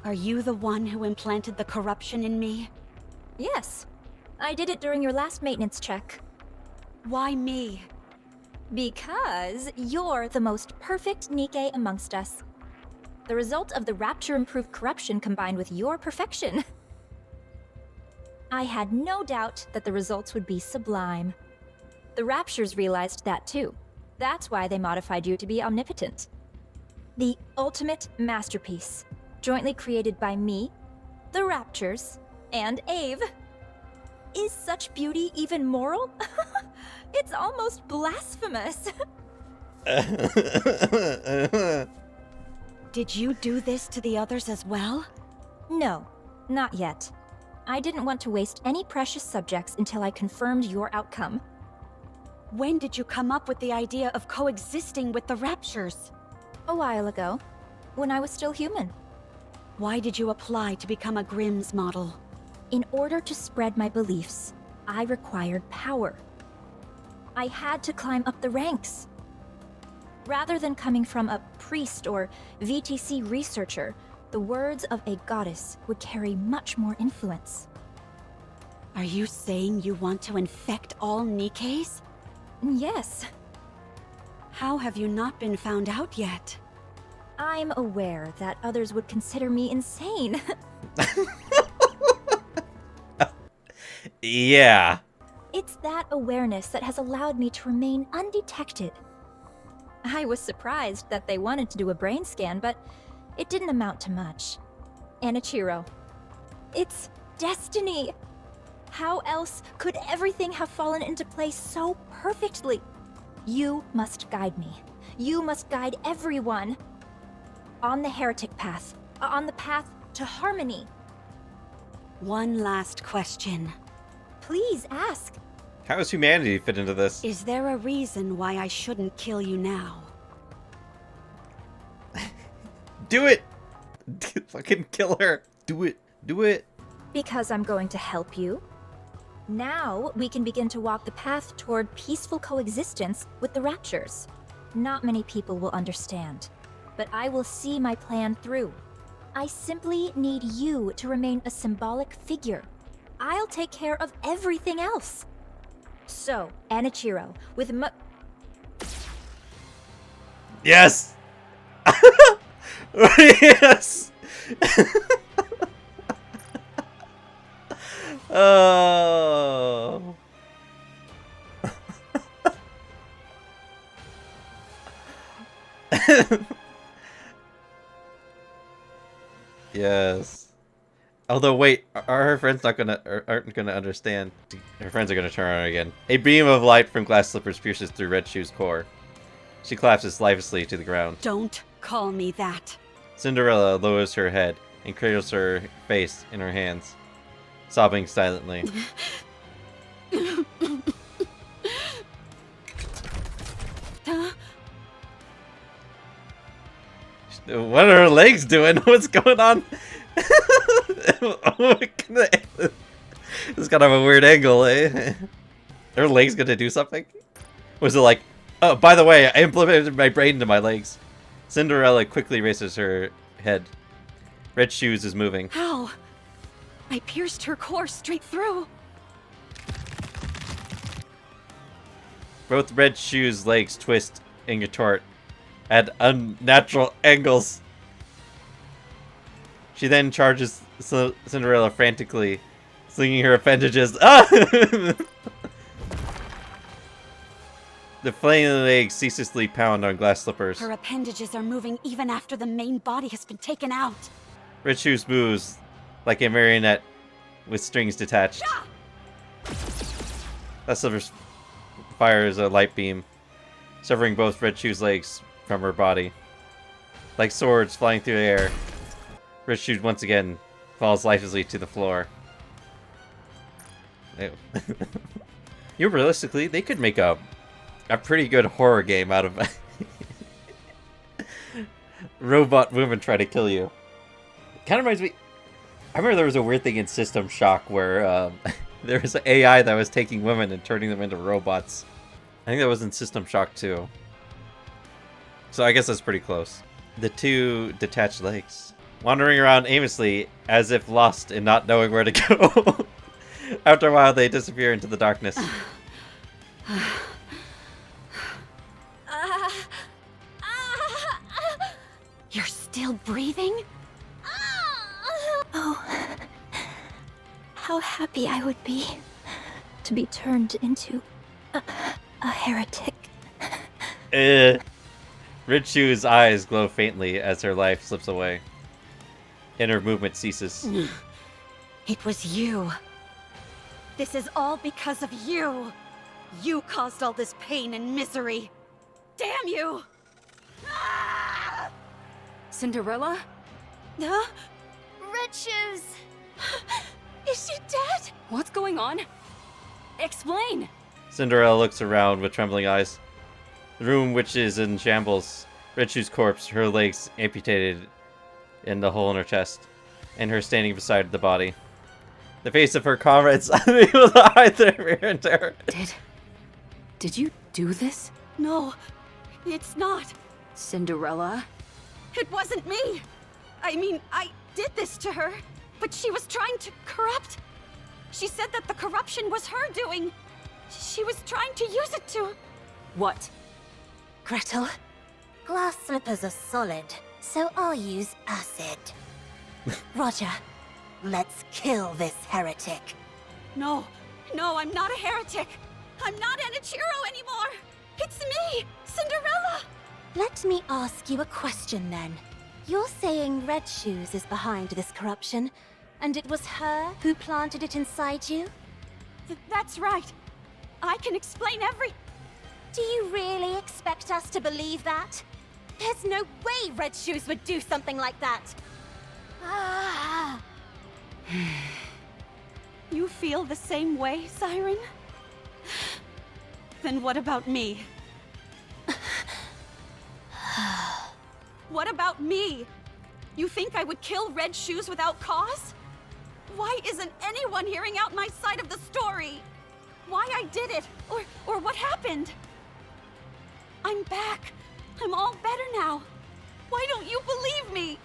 Are you the one who implanted the corruption in me? Yes. I did it during your last maintenance check. Why me? Because you're the most perfect Nikke amongst us. The result of the rapture-improved corruption combined with your perfection. I had no doubt that the results would be sublime. The raptures realized that too. That's why they modified you to be omnipotent. The ultimate masterpiece, jointly created by me, the raptures, and Ave. Is such beauty even moral? It's almost blasphemous. Did you do this to the others as well? No, not yet. I didn't want to waste any precious subjects until I confirmed your outcome. When did you come up with the idea of coexisting with the raptures? A while ago, when I was still human. Why did you apply to become a Grimm's model? In order to spread my beliefs, I required power. I had to climb up the ranks. Rather than coming from a priest or VTC researcher, the words of a goddess would carry much more influence. Are you saying you want to infect all Nikkes? Yes. How have you not been found out yet? I'm aware that others would consider me insane. Yeah. It's that awareness that has allowed me to remain undetected. I was surprised that they wanted to do a brain scan, but it didn't amount to much. Anichiro, it's destiny. How else could everything have fallen into place so perfectly? You must guide me. You must guide everyone on the heretic path, on the path to harmony. One last question. Please ask. How does humanity fit into this? Is there a reason why I shouldn't kill you now? Do it! Fucking kill her. Do it. Do it. Because I'm going to help you. Now we can begin to walk the path toward peaceful coexistence with the raptures. Not many people will understand, but I will see my plan through. I simply need you to remain a symbolic figure. I'll take care of everything else. So, Anichiro, with Yes! Yes! Oh. Yes. Although, wait, are her friends aren't gonna understand? Her friends are gonna turn on her again. A beam of light from glass slippers pierces through Red Shoe's core. She collapses lifelessly to the ground. Don't call me that. Cinderella lowers her head and cradles her face in her hands, sobbing silently. What are her legs doing? What's going on? It's kind of a weird angle, eh? Her legs gonna do something? Was it like, oh, by the way, I implemented my brain into my legs. Cinderella quickly raises her head. Red Shoes is moving. How? I pierced her core straight through. Both Red Shoes' legs twist and contort at unnatural angles. She then charges Cinderella frantically, slinging her appendages. Ah! The flailing legs ceaselessly pound on glass slippers. Her appendages are moving even after the main body has been taken out. Red Shoes moves like a marionette with strings detached. Glass slippers fires a light beam, severing both Red Shoes' legs from her body. Like swords flying through the air, Red Shoes once again falls lifelessly to the floor. Ew. You know, realistically, they could make a pretty good horror game out of robot women try to kill you. Kind of reminds me. I remember there was a weird thing in System Shock where there was an AI that was taking women and turning them into robots. I think that was in System Shock 2. So I guess that's pretty close. The two detached legs, wandering around aimlessly as if lost and not knowing where to go. After a while, they disappear into the darkness. You're still breathing? Oh, how happy I would be to be turned into a heretic. Red Shoe's eyes glow faintly as her life slips away, and her movement ceases. It was you. This is all because of you. You caused all this pain and misery. Damn you! Cinderella? Huh? Red Shoes! Is she dead? What's going on? Explain! Cinderella looks around with trembling eyes. The room, which is in shambles, Red Shoe's corpse, her legs amputated in the hole in her chest, and her standing beside the body. The face of her comrades unable to hide their fear and terror. Did you do this? No, it's not. Cinderella? It wasn't me. I mean, I did this to her, but she was trying to corrupt. She said that the corruption was her doing. She was trying to use it to... What? Gretel, glass slippers are solid, so I'll use acid. Roger, let's kill this heretic. No, I'm not a heretic. I'm not Anichiro anymore. It's me, Cinderella. Let me ask you a question then. You're saying Red Shoes is behind this corruption, and it was her who planted it inside you? That's right. I can explain Do you really expect us to believe that? There's no way Red Shoes would do something like that! Ah. You feel the same way, Siren? Then what about me? What about me? You think I would kill Red Shoes without cause? Why isn't anyone hearing out my side of the story? Why I did it, or what happened? I'm back. I'm all better now. Why don't you believe me?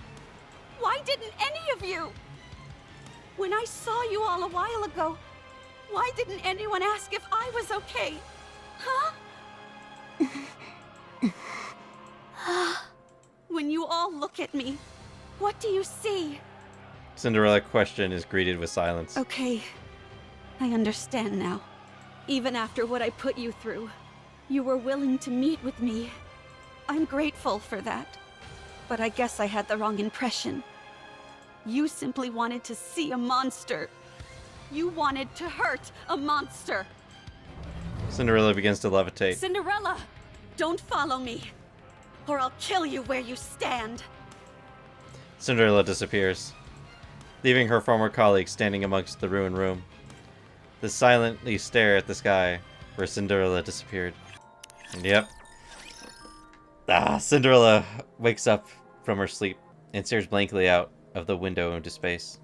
Why didn't any of you? When I saw you all a while ago, why didn't anyone ask if I was okay? Huh? When you all look at me, what do you see? Cinderella question is greeted with silence. Okay, I understand now. Even after what I put you through, you were willing to meet with me. I'm grateful for that. But I guess I had the wrong impression. You simply wanted to see a monster. You wanted to hurt a monster. Cinderella begins to levitate. Cinderella, don't follow me, or I'll kill you where you stand. Cinderella disappears, leaving her former colleagues standing amongst the ruined room. They silently stare at the sky where Cinderella disappeared. And yep. Cinderella wakes up from her sleep and stares blankly out of the window into space.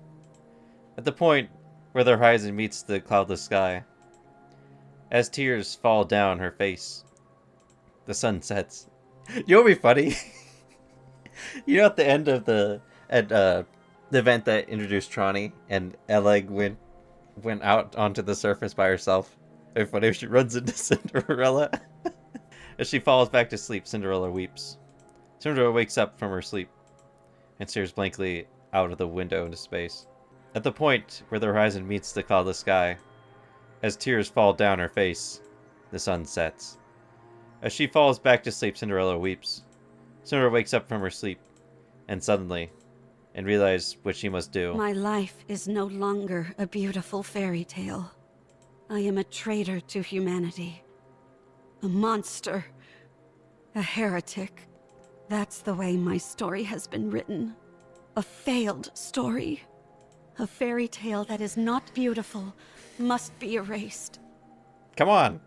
At the point where the horizon meets the cloudless sky, as tears fall down her face, the sun sets. You know what would be funny? You know, at the end of the event that introduced Trani and Eleg went out onto the surface by herself. It'd be funny if she runs into Cinderella. As she falls back to sleep, Cinderella weeps. Cinderella wakes up from her sleep and stares blankly out of the window into space. At the point where the horizon meets the cloudless sky, as tears fall down her face, the sun sets. As she falls back to sleep, Cinderella weeps. Cinderella wakes up from her sleep, and suddenly, and realizes what she must do. My life is no longer a beautiful fairy tale. I am a traitor to humanity. A monster. A heretic. That's the way my story has been written. A failed story. A fairy tale that is not beautiful must be erased. Come on!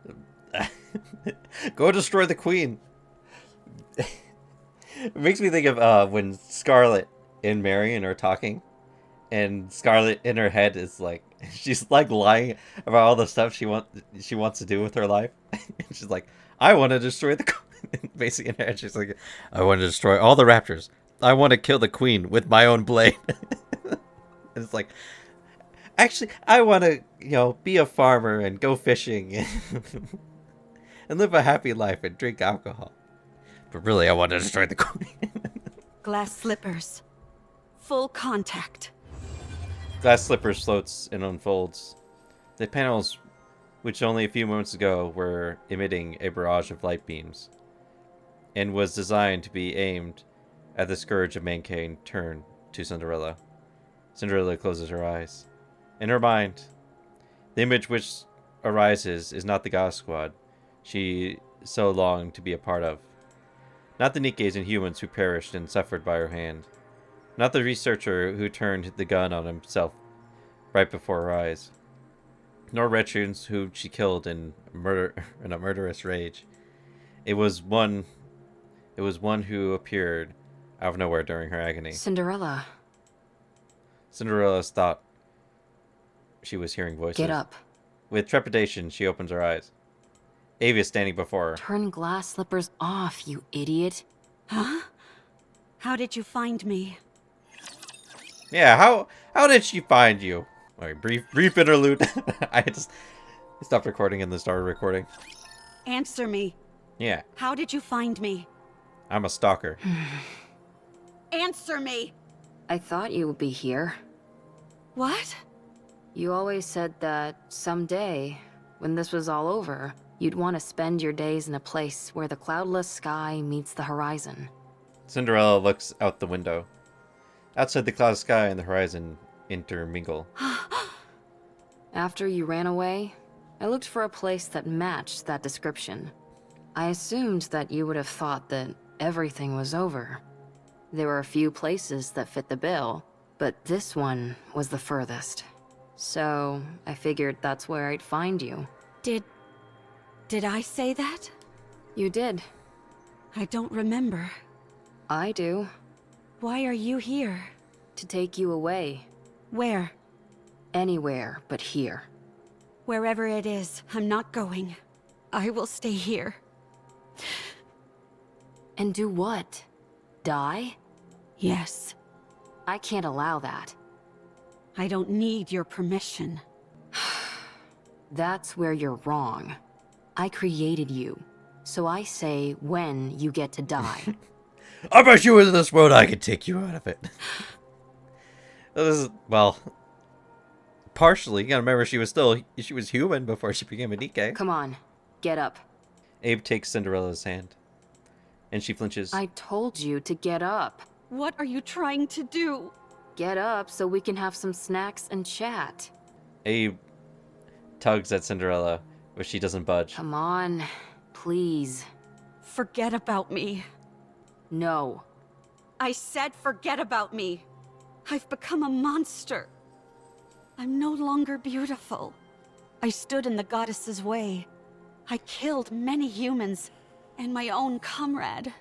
Go destroy the queen! It makes me think of when Scarlet and Marion are talking, and Scarlet in her head is like, she's like lying about all the stuff she wants to do with her life. And she's like, I want to destroy the queen. Basically in her head she's like, I want to destroy all the raptors. I want to kill the queen with my own blade. And it's like, actually, I want to, be a farmer and go fishing and live a happy life and drink alcohol. But really, I want to destroy the queen. Glass slippers. Full contact. Glass slippers floats and unfolds. The panels, which only a few moments ago were emitting a barrage of light beams, and was designed to be aimed at the scourge of mankind, turn to Cinderella. Cinderella closes her eyes. In her mind, the image which arises is not the Goth Squad she so longed to be a part of. Not the Nikkes and humans who perished and suffered by her hand. Not the researcher who turned the gun on himself right before her eyes. Nor Retrunes who she killed in a murderous rage. It was one who appeared out of nowhere during her agony. Cinderella. Cinderella thought she was hearing voices. Get up. With trepidation, she opens her eyes. Avi is standing before her. Turn glass slippers off, you idiot. Huh? How did you find me? Yeah, how did she find you? Alright, brief interlude. I just stopped recording and then started recording. Answer me. Yeah. How did you find me? I'm a stalker. Answer me! I thought you would be here. What? You always said that someday, when this was all over, you'd want to spend your days in a place where the cloudless sky meets the horizon. Cinderella looks out the window. Outside, the cloud sky and the horizon intermingle. After you ran away, I looked for a place that matched that description. I assumed that you would have thought that everything was over. There were a few places that fit the bill, but this one was the furthest. So, I figured that's where I'd find you. Did I say that? You did. I don't remember. I do. Why are you here? To take you away. Where? Anywhere but here. Wherever it is, I'm not going. I will stay here. And do what? Die? Yes. I can't allow that. I don't need your permission. That's where you're wrong. I created you, so I say when you get to die. I brought you into this world, I can take you out of it. This is, well, partially. You gotta remember she was human before she became a Nikke. Come on, get up. Abe takes Cinderella's hand, and she flinches. I told you to get up. What are you trying to do? Get up so we can have some snacks and chat. Abe tugs at Cinderella, but she doesn't budge. Come on, please. Forget about me. No. I said forget about me. I've become a monster. I'm no longer beautiful. I stood in the goddess's way. I killed many humans and my own comrade.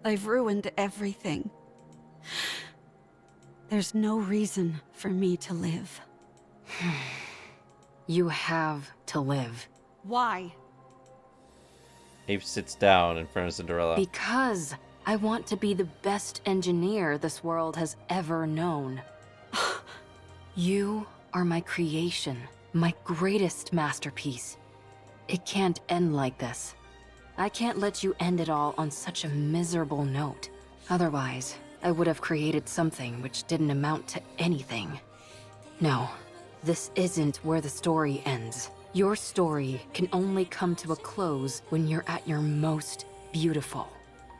I've ruined everything. There's no reason for me to live. You have to live. Why? Abe sits down in front of Cinderella. Because I want to be the best engineer this world has ever known. You are my creation, my greatest masterpiece. It can't end like this. I can't let you end it all on such a miserable note. Otherwise, I would have created something which didn't amount to anything. No, this isn't where the story ends. Your story can only come to a close when you're at your most beautiful.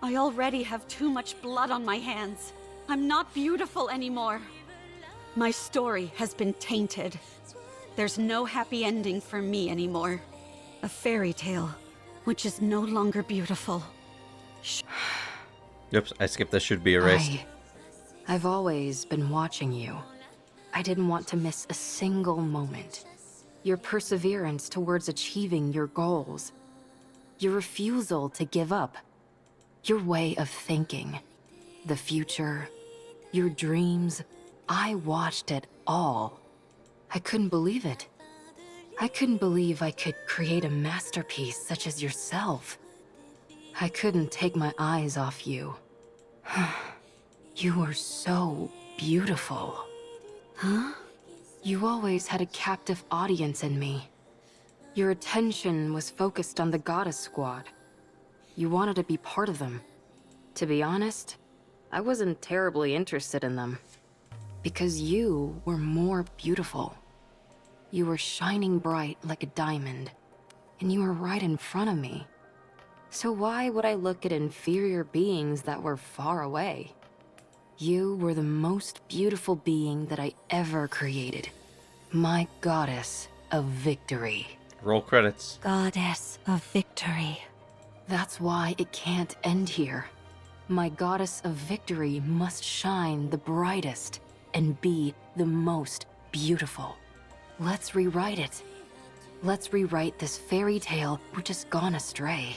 I already have too much blood on my hands. I'm not beautiful anymore. My story has been tainted. There's no happy ending for me anymore. A fairy tale, which is no longer beautiful. Oops, I skipped that should be erased. I've always been watching you. I didn't want to miss a single moment. Your perseverance towards achieving your goals. Your refusal to give up. Your way of thinking. The future. Your dreams. I watched it all. I couldn't believe it. I couldn't believe I could create a masterpiece such as yourself. I couldn't take my eyes off you. You were so beautiful. Huh? You always had a captive audience in me. Your attention was focused on the Goddess Squad. You wanted to be part of them. To be honest, I wasn't terribly interested in them. Because you were more beautiful. You were shining bright like a diamond, and you were right in front of me. So why would I look at inferior beings that were far away? You were the most beautiful being that I ever created. My goddess of victory. Roll credits. Goddess of victory. That's why it can't end here. My goddess of victory must shine the brightest and be the most beautiful. Let's rewrite it. Let's rewrite this fairy tale which has gone astray.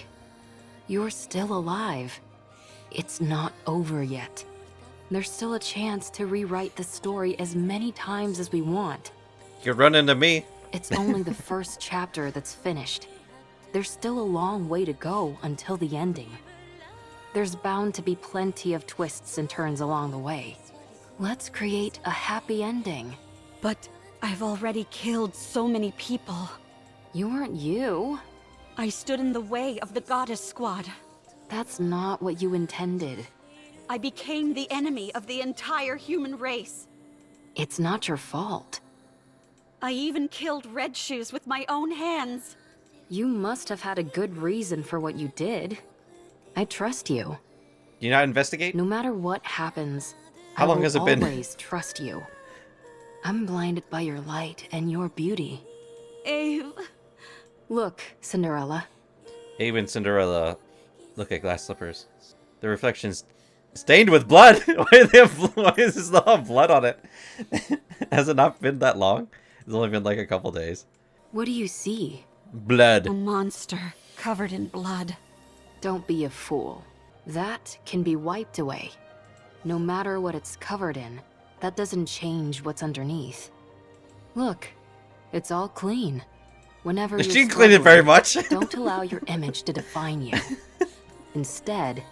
You're still alive. It's not over yet. There's still a chance to rewrite the story as many times as we want. You're running to me. It's only the first chapter that's finished. There's still a long way to go until the ending. There's bound to be plenty of twists and turns along the way. Let's create a happy ending. But I've already killed so many people. You weren't you. I stood in the way of the Goddess Squad. That's not what you intended. I became the enemy of the entire human race. It's not your fault. I even killed Red Shoes with my own hands. You must have had a good reason for what you did. I trust you. Do you not investigate? No matter what happens, How long has it been? I will always trust you. I'm blinded by your light and your beauty. Abe. Look, Cinderella. Abe and Cinderella Look at glass slippers. The reflection's stained with blood. Why is this all blood on it? Has it not been that long? It's only been like a couple days. What do you see? Blood. A monster covered in blood. Don't be a fool. That can be wiped away. No matter what it's covered in, that doesn't change what's underneath. Look, it's all clean. Whenever you're She didn't clean it very much. Don't allow your image to define you. Instead,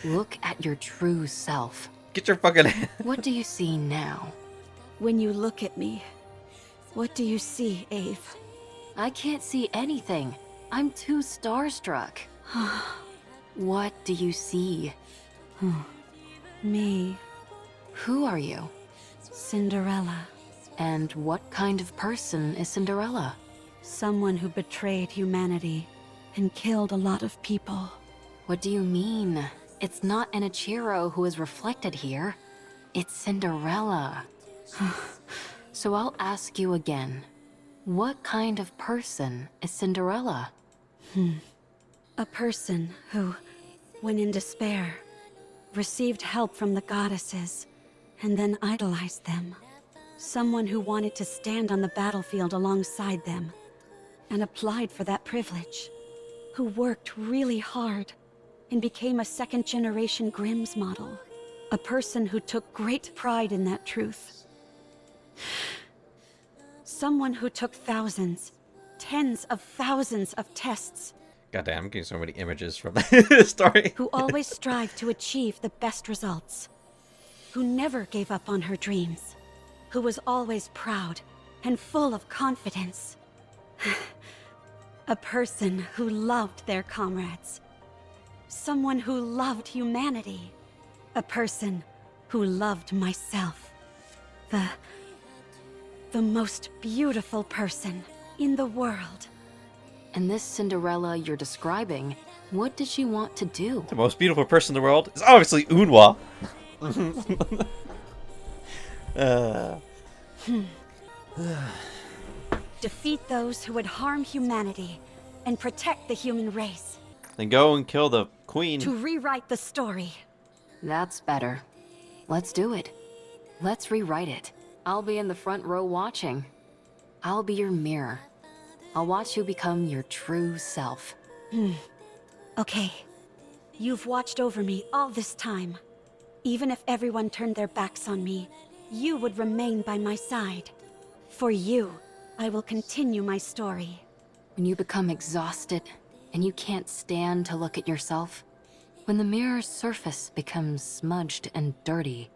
look at your true self. Get your fucking... What do you see now? When you look at me, what do you see, Ave? I can't see anything. I'm too starstruck. What do you see? Me. Who are you? Cinderella. And what kind of person is Cinderella? Someone who betrayed humanity and killed a lot of people. What do you mean? It's not an Ichiro who is reflected here. It's Cinderella. So I'll ask you again. What kind of person is Cinderella? A person who, when in despair, received help from the goddesses and then idolized them. Someone who wanted to stand on the battlefield alongside them and applied for that privilege. Who worked really hard and became a second-generation Grimm's model. A person who took great pride in that truth. Someone who took thousands, tens of thousands of tests. Goddamn, I'm getting so many images from this story. Who always strived to achieve the best results. Who never gave up on her dreams. Who was always proud and full of confidence. A person who loved their comrades. Someone who loved humanity. A person who loved myself. The most beautiful person in the world. And this Cinderella you're describing, what did she want to do? The most beautiful person in the world is obviously Unwa. Defeat those who would harm humanity and protect the human race. Then go and kill the queen. To rewrite the story. That's better. Let's do it. Let's rewrite it. I'll be in the front row watching. I'll be your mirror. I'll watch you become your true self. Okay. You've watched over me all this time. Even if everyone turned their backs on me, you would remain by my side. For you, I will continue my story. When you become exhausted and you can't stand to look at yourself, when the mirror's surface becomes smudged and dirty,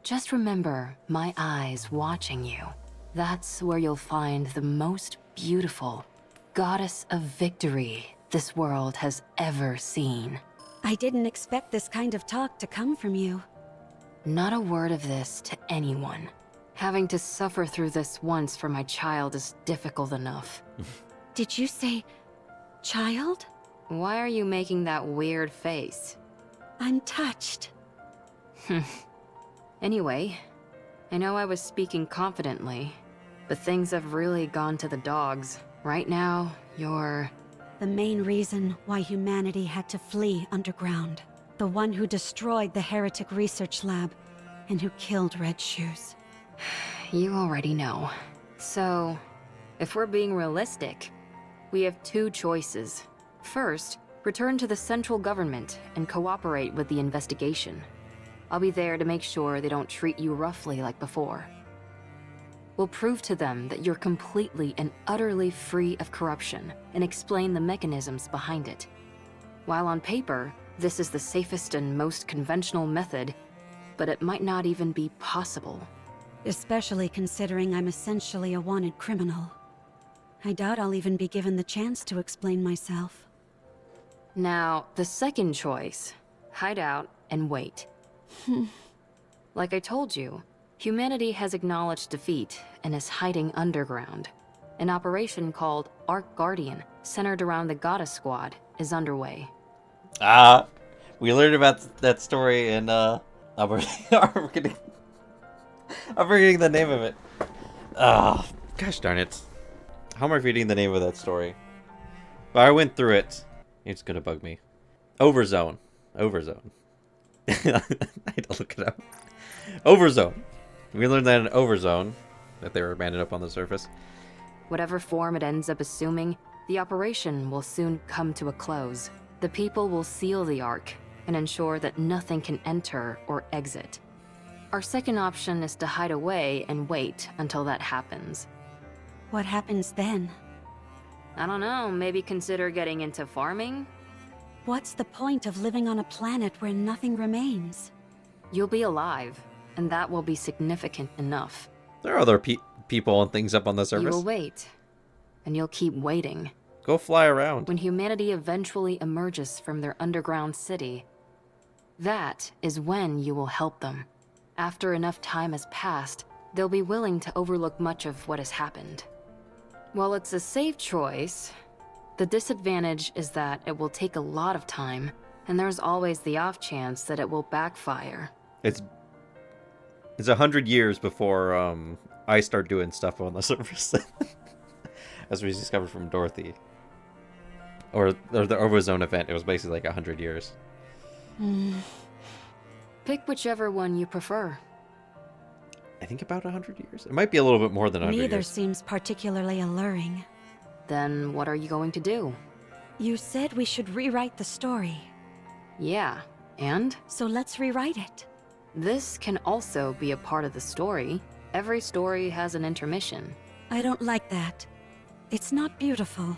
just remember my eyes watching you. That's where you'll find the most beautiful goddess of victory this world has ever seen. I didn't expect this kind of talk to come from you. Not a word of this to anyone. Having to suffer through this once for my child is difficult enough. Did you say child? Why are you making that weird face? I'm touched. Anyway, I know I was speaking confidently, but things have really gone to the dogs. Right now, you're... The main reason why humanity had to flee underground. The one who destroyed the heretic research lab and who killed Red Shoes. You already know. So, if we're being realistic, we have two choices. First, return to the central government and cooperate with the investigation. I'll be there to make sure they don't treat you roughly like before. We'll prove to them that you're completely and utterly free of corruption and explain the mechanisms behind it. While on paper, this is the safest and most conventional method, but it might not even be possible. Especially considering I'm essentially a wanted criminal. I doubt I'll even be given the chance to explain myself. Now, the second choice, hide out and wait. Like I told you, humanity has acknowledged defeat and is hiding underground. An operation called Ark Guardian, centered around the Goddess Squad, is underway. We learned about that story in, I'm forgetting the name of it. Gosh darn it. How am I forgetting the name of that story? But I went through it. It's gonna bug me. Overzone. Overzone. I had to look it up. Overzone. We learned that in Overzone, that they were banded up on the surface. Whatever form it ends up assuming, the operation will soon come to a close. The people will seal the Ark and ensure that nothing can enter or exit. Our second option is to hide away and wait until that happens. What happens then? I don't know, maybe consider getting into farming? What's the point of living on a planet where nothing remains? You'll be alive, and that will be significant enough. There are other people and things up on the surface. You will wait, and you'll keep waiting. Go fly around. When humanity eventually emerges from their underground city, that is when you will help them. After enough time has passed, they'll be willing to overlook much of what has happened. While it's a safe choice, the disadvantage is that it will take a lot of time, and there's always the off chance that it will backfire. It's 100 years before I start doing stuff on the surface. As we discovered from Dorothy. Or the Overzone event, it was basically like 100 years. Pick whichever one you prefer. I think about 100 years. It might be a little bit more than 100 Neither years. seems particularly alluring. Then what are you going to do? You said we should rewrite the story. Yeah, and? So let's rewrite it. This can also be a part of the story. Every story has an intermission. I don't like that. It's not beautiful.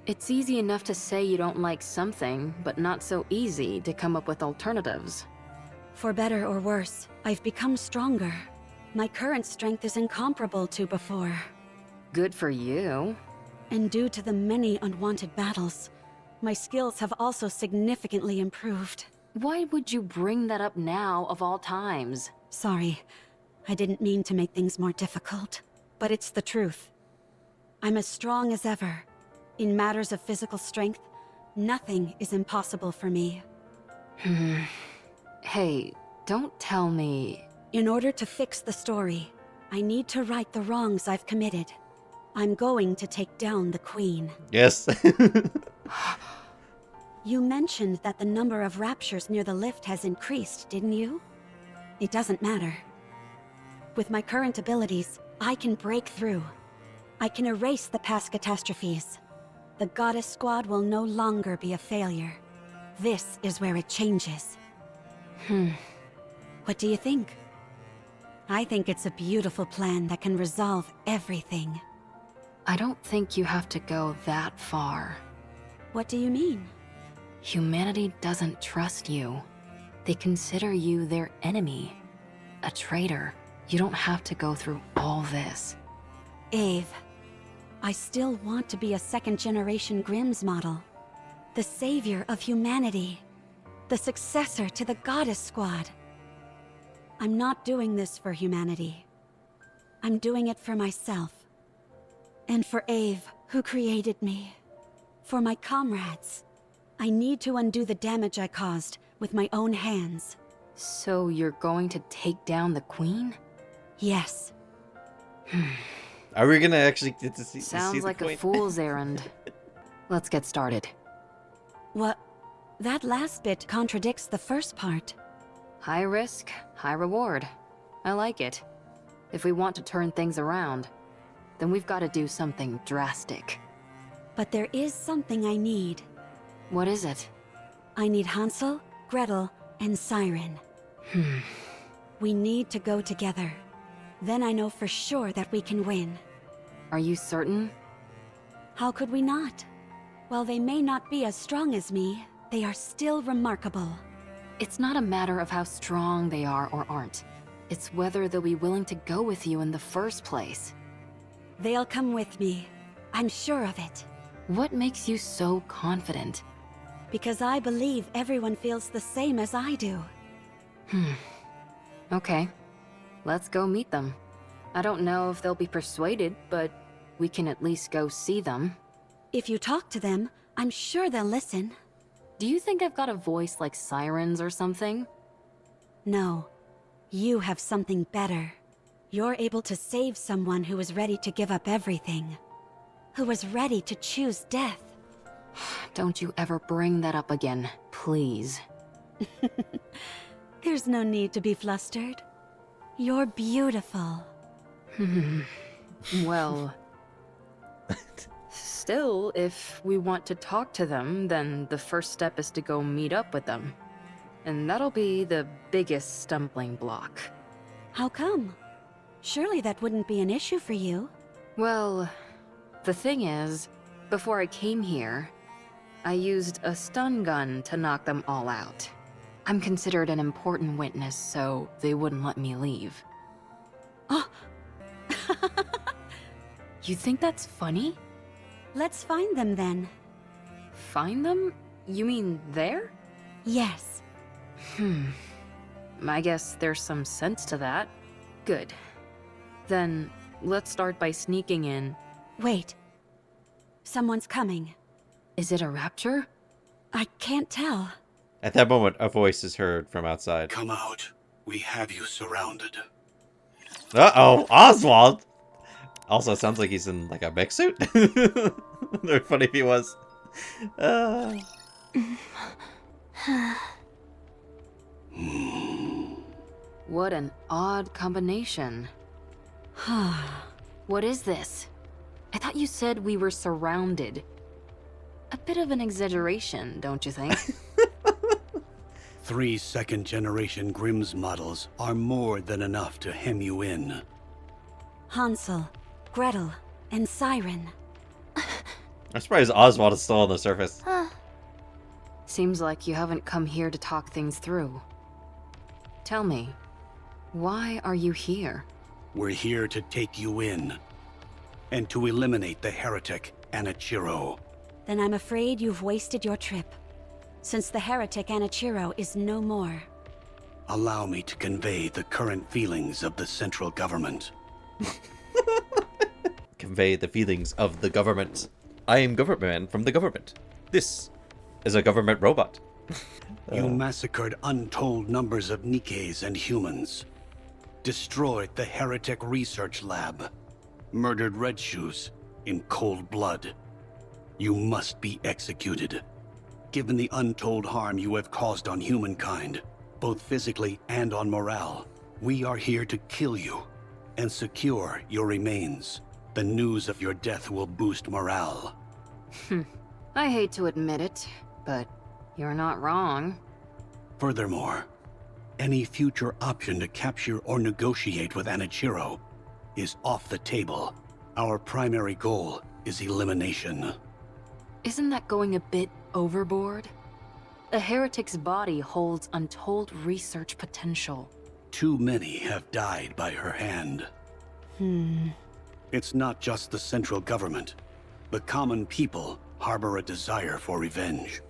It's easy enough to say you don't like something, but not so easy to come up with alternatives. For better or worse, I've become stronger. My current strength is incomparable to before. Good for you. And due to the many unwanted battles, my skills have also significantly improved. Why would you bring that up now of all times? Sorry, I didn't mean to make things more difficult, but it's the truth. I'm as strong as ever. In matters of physical strength, nothing is impossible for me. Hey, don't tell me... In order to fix the story, I need to right the wrongs I've committed. I'm going to take down the Queen. Yes. You mentioned that the number of raptures near the lift has increased, didn't you? It doesn't matter. With my current abilities, I can break through. I can erase the past catastrophes. The Goddess Squad will no longer be a failure. This is where it changes. What do you think? I think it's a beautiful plan that can resolve everything. I don't think you have to go that far. What do you mean? Humanity doesn't trust you. They consider you their enemy. A traitor. You don't have to go through all this. Ave, I still want to be a second-generation Grimm's model. The savior of humanity. The successor to the Goddess Squad. I'm not doing this for humanity. I'm doing it for myself. And for Ave, who created me. For my comrades. I need to undo the damage I caused with my own hands. So you're going to take down the Queen? Yes. Are we gonna actually get to see Sounds like the Queen? a fool's errand. Let's get started. What? That last bit contradicts the first part. High risk, high reward. I like it. If we want to turn things around, then we've got to do something drastic. But there is something I need. What is it? I need Hansel, Gretel, and Siren. We need to go together. Then I know for sure that we can win. Are you certain? How could we not? While they may not be as strong as me, they are still remarkable. It's not a matter of how strong they are or aren't. It's whether they'll be willing to go with you in the first place. They'll come with me. I'm sure of it. What makes you so confident? Because I believe everyone feels the same as I do. Okay. Let's go meet them. I don't know if they'll be persuaded, but we can at least go see them. If you talk to them, I'm sure they'll listen. Do you think I've got a voice like sirens or something? No. You have something better. You're able to save someone who is ready to give up everything. Who was ready to choose death. Don't you ever bring that up again, please. There's no need to be flustered. You're beautiful. Well... Still, if we want to talk to them, then the first step is to go meet up with them. And that'll be the biggest stumbling block. How come? Surely that wouldn't be an issue for you. Well, the thing is, before I came here, I used a stun gun to knock them all out. I'm considered an important witness, so they wouldn't let me leave. Oh! You think that's funny? Let's find them then. Find them? You mean there? Yes. I guess there's some sense to that. Good. Then, let's start by sneaking in. Wait. Someone's coming. Is it a rapture? I can't tell. At that moment, a voice is heard from outside. Come out. We have you surrounded. Uh-oh, Oswald! Also, sounds like he's in, like, a mech suit. Very funny if he was. What an odd combination. What is this? I thought you said we were surrounded. A bit of an exaggeration, don't you think? 3 second-generation Grimm's models are more than enough to hem you in. Hansel, Gretel, and Siren. I'm surprised Oswald is still on the surface. Seems like you haven't come here to talk things through. Tell me, why are you here? We're here to take you in, and to eliminate the heretic, Anichiro. Then I'm afraid you've wasted your trip, since the heretic Anichiro is no more. Allow me to convey the current feelings of the central government. Convey the feelings of the government. I am government man from the government. This is a government robot. You massacred untold numbers of Nikkes and humans, destroyed the heretic research lab, murdered Red Shoes in cold blood. You must be executed. Given the untold harm you have caused on humankind, both physically and on morale, we are here to kill you and secure your remains. The news of your death will boost morale. I hate to admit it, but you're not wrong. Furthermore, any future option to capture or negotiate with Anichiro is off the table. Our primary goal is elimination. Isn't that going a bit overboard? A heretic's body holds untold research potential. Too many have died by her hand. It's not just the central government. The common people harbor a desire for revenge.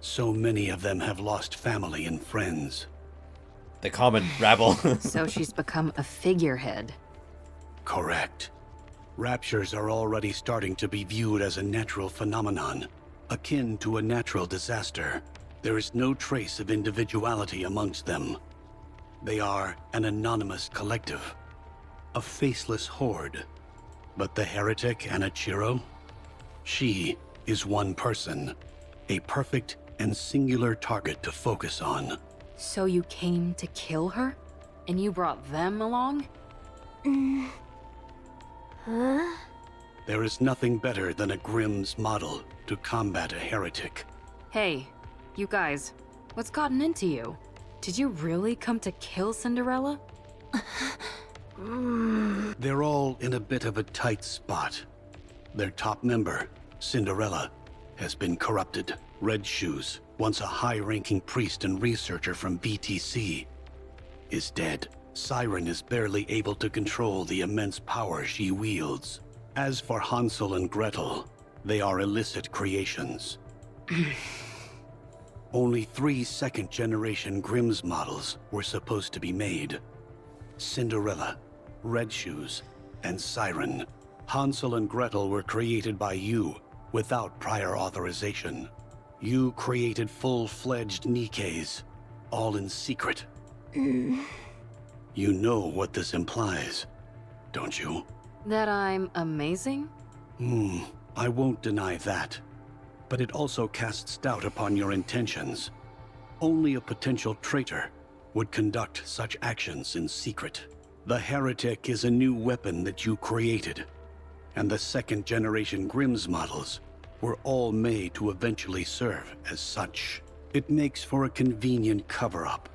So many of them have lost family and friends. The common rabble. So she's become a figurehead. Correct. Raptures are already starting to be viewed as a natural phenomenon, akin to a natural disaster. There is no trace of individuality amongst them. They are an anonymous collective, a faceless horde. But the heretic Anichiro? She is one person, a perfect and singular target to focus on. So you came to kill her? And you brought them along? There is nothing better than a Grimm's model to combat a heretic. Hey, you guys, what's gotten into you? Did you really come to kill Cinderella? They're all in a bit of a tight spot. Their top member, Cinderella, has been corrupted. Red Shoes, once a high-ranking priest and researcher from BTC, is dead. Siren is barely able to control the immense power she wields. As for Hansel and Gretel, they are illicit creations. Only 3 second-generation Grimm's models were supposed to be made. Cinderella, Red Shoes, and Siren. Hansel and Gretel were created by you without prior authorization. You created full-fledged Nikkes, all in secret. You know what this implies, don't you? That I'm amazing? I won't deny that. but it also casts doubt upon your intentions. Only a potential traitor would conduct such actions in secret. The heretic is a new weapon that you created, and the second-generation Grimm's models were all made to eventually serve as such. It makes for a convenient cover-up,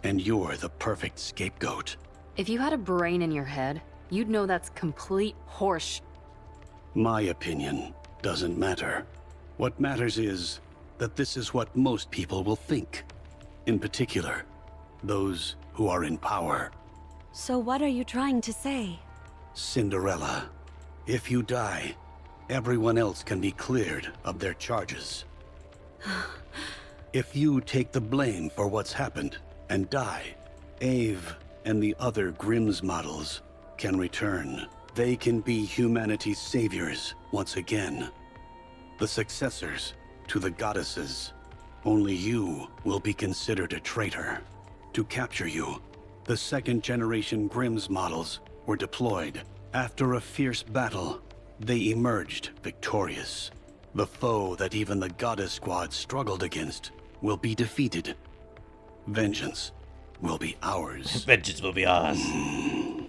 and you're the perfect scapegoat. If you had a brain in your head, you'd know that's complete horse. My opinion doesn't matter. What matters is that this is what most people will think. In particular, those who are in power. So what are you trying to say? Cinderella, if you die, everyone else can be cleared of their charges. If you take the blame for what's happened and die, Ave and the other Grimm's models can return. They can be humanity's saviors once again. The successors to the goddesses. Only you will be considered a traitor. To capture you, the second-generation Grimm's models were deployed. After a fierce battle, they emerged victorious. The foe that even the Goddess Squad struggled against will be defeated. Vengeance will be ours. Vengeance will be ours.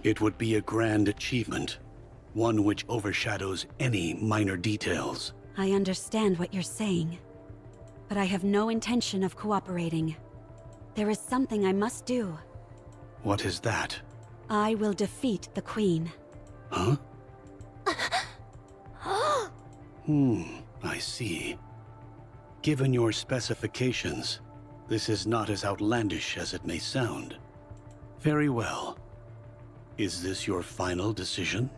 It would be a grand achievement, one which overshadows any minor details. I understand what you're saying, but I have no intention of cooperating. There is something I must do. What is that? I will defeat the Queen. Huh? I see. Given your specifications, this is not as outlandish as it may sound. Very well. Is this your final decision?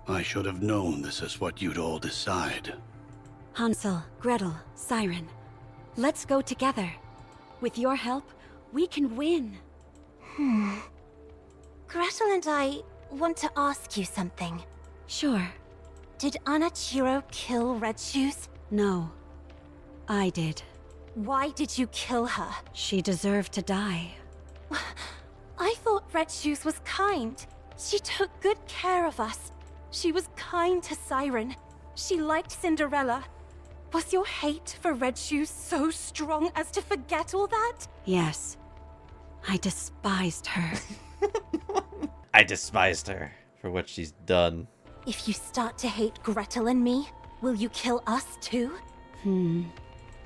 I should have known this is what you'd all decide. Hansel, Gretel, Siren, let's go together. With your help, we can win. Gretel and I want to ask you something. Sure. Did Anachiro kill Red Shoes? No. I did. Why did you kill her? She deserved to die. I thought Red Shoes was kind. She took good care of us. She was kind to Siren. She liked Cinderella. Was your hate for Red Shoes so strong as to forget all that? Yes. I despised her. I despised her for what she's done. If you start to hate Gretel and me, will you kill us too?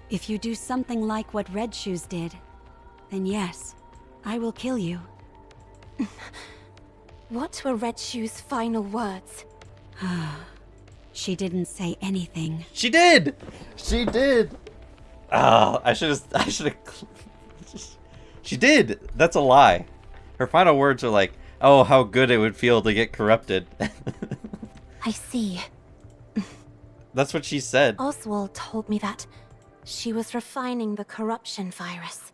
If you do something like what Red Shoes did, then yes, I will kill you. What were Red Shoes' final words? She didn't say anything. She did! She did! Oh, I should have... She did! That's a lie. Her final words are like, oh, how good it would feel to get corrupted. I see. That's what she said. Oswald told me that she was refining the corruption virus.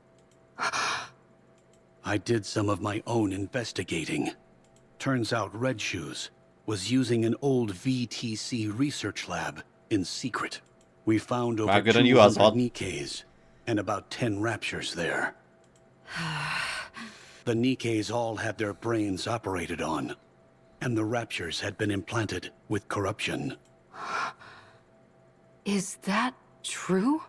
I did some of my own investigating. Turns out Red Shoes was using an old VTC research lab in secret. We found over 200 Nikkes and about 10 raptures there. The Nikkes all had their brains operated on, and the raptures had been implanted with corruption. Is that true?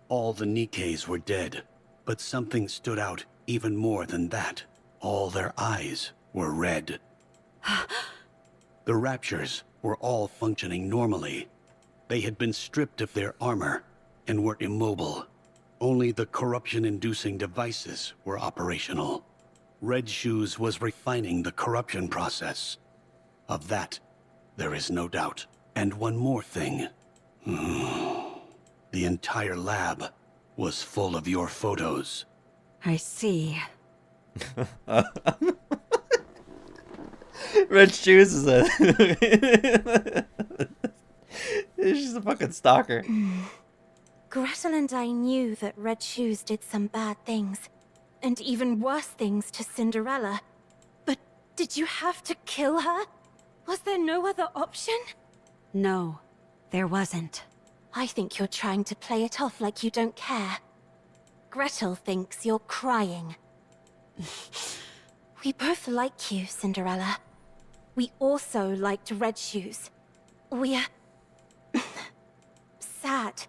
All the Nikkes were dead, but something stood out even more than that. All their eyes were red. The raptures were all functioning normally. They had been stripped of their armor and were immobile. Only the corruption-inducing devices were operational. Red Shoes was refining the corruption process. Of that, there is no doubt. And one more thing. The entire lab was full of your photos. I see. Red Shoes is a... She's a fucking stalker. Gretel and I knew that Red Shoes did some bad things, and even worse things to Cinderella. But did you have to kill her? Was there no other option? No, there wasn't. I think you're trying to play it off like you don't care. Gretel thinks you're crying. We both like you, Cinderella. We also liked Red Shoes. We're sad.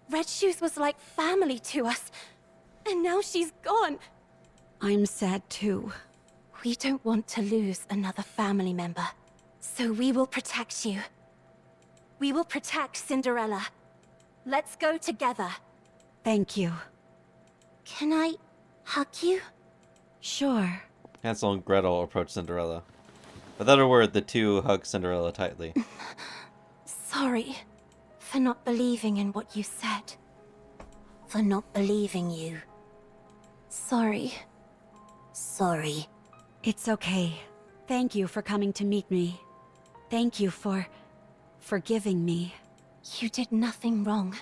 Red Shoes was like family to us, and now she's gone. I'm sad too. We don't want to lose another family member, so we will protect you. We will protect Cinderella. Let's go together. Thank you. Can I hug you? Sure. Hansel and Gretel approach Cinderella. Without a word, the two hug Cinderella tightly. Sorry for not believing in what you said. For not believing you. Sorry. Sorry. It's okay. Thank you for coming to meet me. Thank you for forgiving me. You did nothing wrong.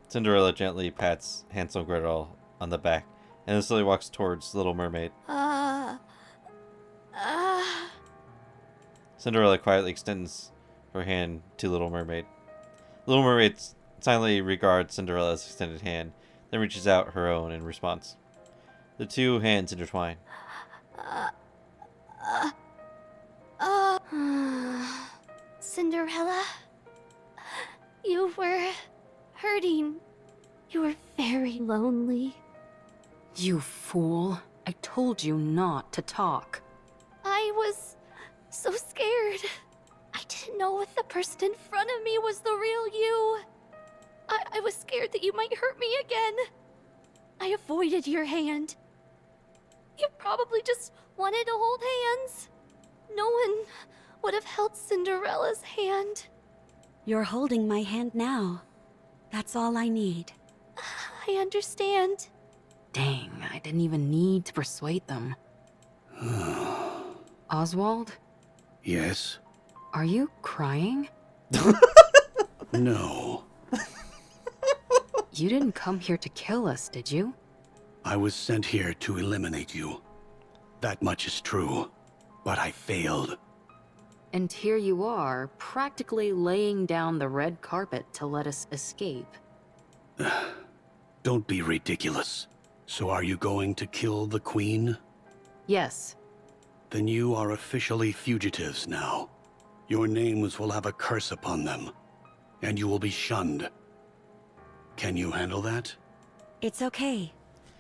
Cinderella gently pats Hansel and Gretel on the back and then slowly walks towards Little Mermaid. Cinderella quietly extends her hand to Little Mermaid. Little Mermaid silently regards Cinderella's extended hand, then reaches out her own in response. The two hands intertwine. Cinderella, you were hurting. You were very lonely. You fool. I told you not to talk. I was so scared. I didn't know if the person in front of me was the real you. I was scared that you might hurt me again. I avoided your hand. You probably just wanted to hold hands. No one would have held Cinderella's hand. You're holding my hand now. That's all I need. I understand. Dang, I didn't even need to persuade them. Oswald? Yes? Are you crying? No. You didn't come here to kill us, did you? I was sent here to eliminate you. That much is true. But I failed. And here you are, practically laying down the red carpet to let us escape. Don't be ridiculous. So are you going to kill the Queen? Yes. Then you are officially fugitives now. Your names will have a curse upon them, and you will be shunned. Can you handle that? It's okay.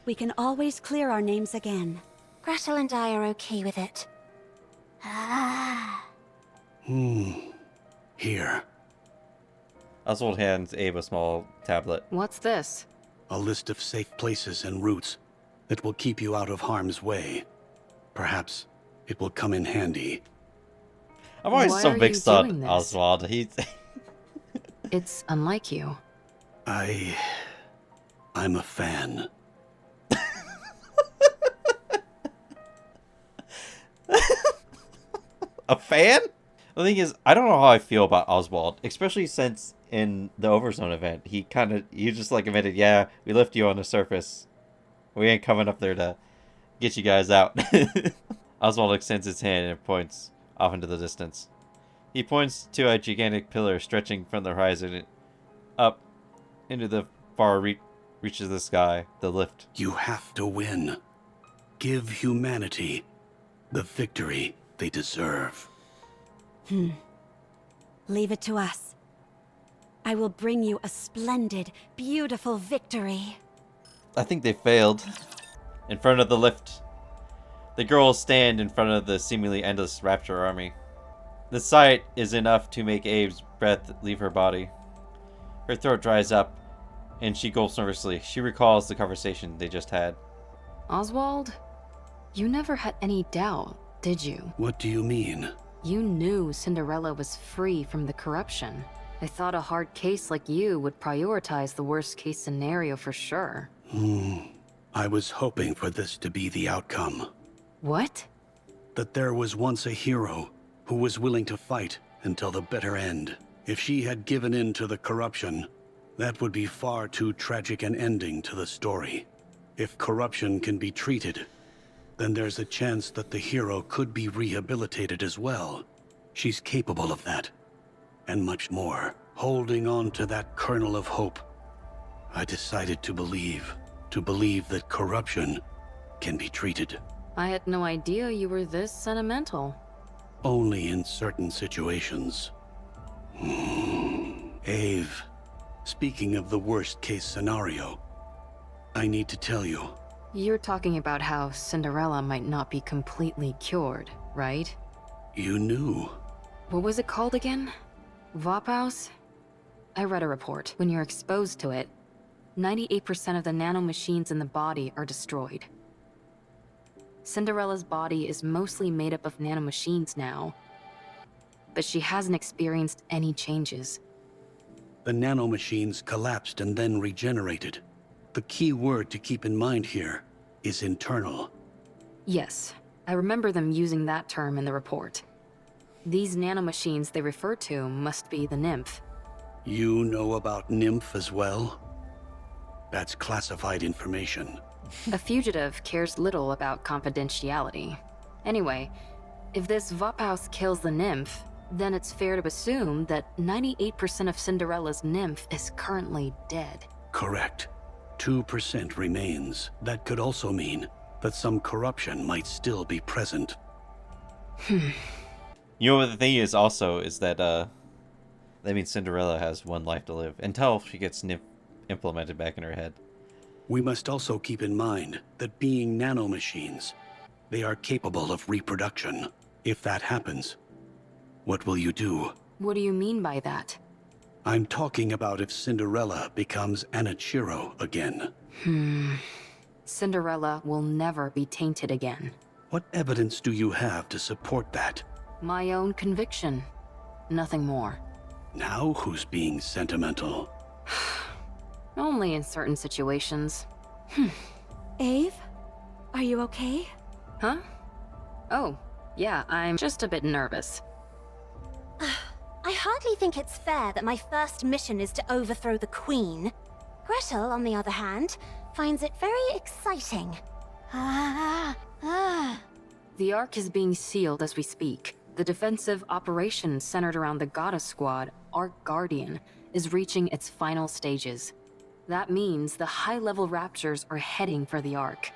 We can always clear our names again. Gretel and I are okay with it. Here. Oswald hands Abe a small tablet. What's this? A list of safe places and routes that will keep you out of harm's way. Perhaps it will come in handy. I'm always Why so are mixed you up, doing this? Oswald. He's... It's unlike you. I'm a fan. A fan? The thing is, I don't know how I feel about Oswald, especially since in the Overzone event, he just like admitted, yeah, we left you on the surface. We ain't coming up there to get you guys out. Oswald extends his hand and points off into the distance. He points to a gigantic pillar stretching from the horizon up into the far reaches of the sky, the lift. You have to win. Give humanity the victory they deserve. Leave it to us. I will bring you a splendid, beautiful victory. I think they failed. In front of the lift, the girls stand in front of the seemingly endless rapture army. The sight is enough to make Abe's breath leave her body. Her throat dries up, and she gulps nervously. She recalls the conversation they just had. Oswald, you never had any doubt, did you? What do you mean? You knew Cinderella was free from the corruption. I thought a hard case like you would prioritize the worst case scenario for sure. I was hoping for this to be the outcome. What? That there was once a hero who was willing to fight until the bitter end. If she had given in to the corruption, that would be far too tragic an ending to the story. If corruption can be treated, then there's a chance that the hero could be rehabilitated as well. She's capable of that, and much more. Holding on to that kernel of hope, I decided to believe that corruption can be treated. I had no idea you were this sentimental. Only in certain situations. Ave, speaking of the worst case scenario, I need to tell you. You're talking about how Cinderella might not be completely cured, right? You knew. What was it called again? Vophouse? I read a report. When you're exposed to it, 98% of the nanomachines in the body are destroyed. Cinderella's body is mostly made up of nanomachines now, but she hasn't experienced any changes. The nanomachines collapsed and then regenerated. The key word to keep in mind here is internal. Yes, I remember them using that term in the report. These nanomachines they refer to must be the nymph. You know about Nymph as well? That's classified information. A fugitive cares little about confidentiality. Anyway, if this Vophouse kills the nymph, then it's fair to assume that 98% of Cinderella's nymph is currently dead. Correct. 2% remains. That could also mean that some corruption might still be present. You know what the thing is also is that that means Cinderella has one life to live until she gets nymph implemented back in her head. We must also keep in mind that being nanomachines, they are capable of reproduction. If that happens, what will you do? What do you mean by that? I'm talking about if Cinderella becomes Anichiro again. Cinderella will never be tainted again. What evidence do you have to support that? My own conviction. Nothing more. Now who's being sentimental? Only in certain situations. Ave? Are you okay? Huh? Oh, yeah, I'm just a bit nervous. I hardly think it's fair that my first mission is to overthrow the Queen. Gretel, on the other hand, finds it very exciting. The Ark is being sealed as we speak. The defensive operation centered around the Goddess Squad, Ark Guardian, is reaching its final stages. That means the high-level raptures are heading for the Ark.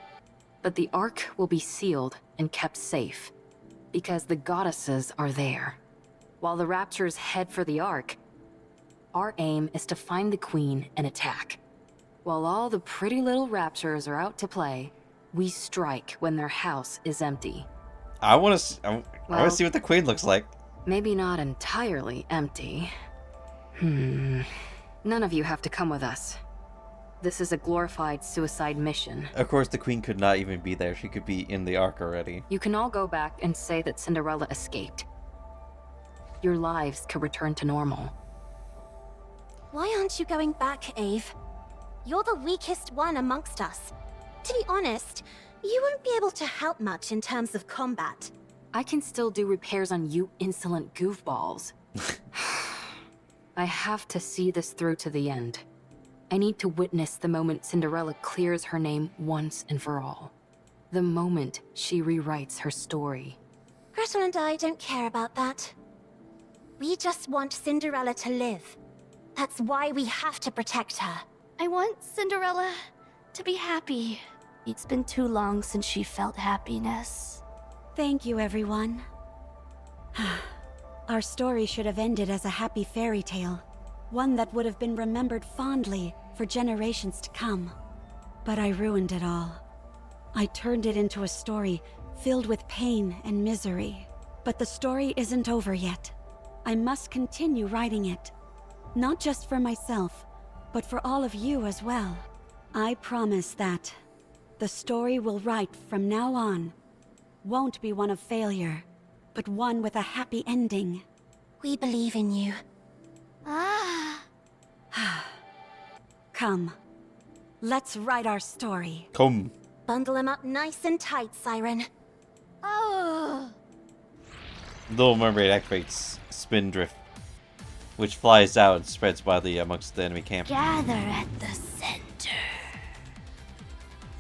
But the Ark will be sealed and kept safe, because the goddesses are there. While the raptures head for the Ark, our aim is to find the Queen and attack. While all the pretty little raptures are out to play, we strike when their house is empty. I want to see what the Queen looks like. Maybe not entirely empty. None of you have to come with us. This is a glorified suicide mission. Of course, the Queen could not even be there. She could be in the Ark already. You can all go back and say that Cinderella escaped. Your lives could return to normal. Why aren't you going back, Ave? You're the weakest one amongst us. To be honest, you won't be able to help much in terms of combat. I can still do repairs on you insolent goofballs. I have to see this through to the end. I need to witness the moment Cinderella clears her name once and for all. The moment she rewrites her story. Gretel and I don't care about that. We just want Cinderella to live. That's why we have to protect her. I want Cinderella to be happy. It's been too long since she felt happiness. Thank you, everyone. Our story should have ended as a happy fairy tale. One that would have been remembered fondly for generations to come. But I ruined it all. I turned it into a story filled with pain and misery. But the story isn't over yet. I must continue writing it. Not just for myself, but for all of you as well. I promise that the story we'll write from now on won't be one of failure, but one with a happy ending. We believe in you. Come, let's write our story. Come. Bundle him up nice and tight, Siren. Oh. Little Mermaid activates Spindrift, which flies out and spreads widely amongst the enemy camp. Gather at the center.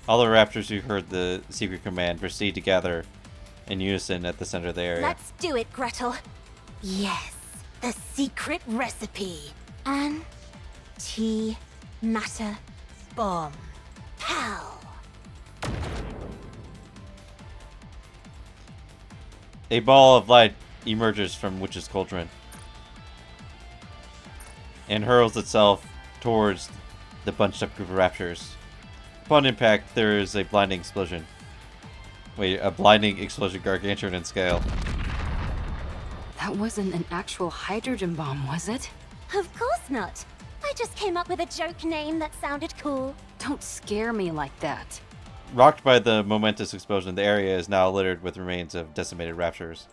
All the raptors who heard the secret command proceed to gather in unison at the center of the area. Let's do it, Gretel. Yes, the secret recipe. Matter bomb. Pow. A ball of light emerges from Witch's Cauldron. and hurls itself towards the bunched up group of raptors. Upon impact, there is a blinding explosion. Wait, a blinding explosion gargantuan in scale. That wasn't an actual hydrogen bomb, was it? Of course not. I just came up with a joke name that sounded cool. Don't scare me like that. Rocked by the momentous explosion, the area is now littered with remains of decimated raptors.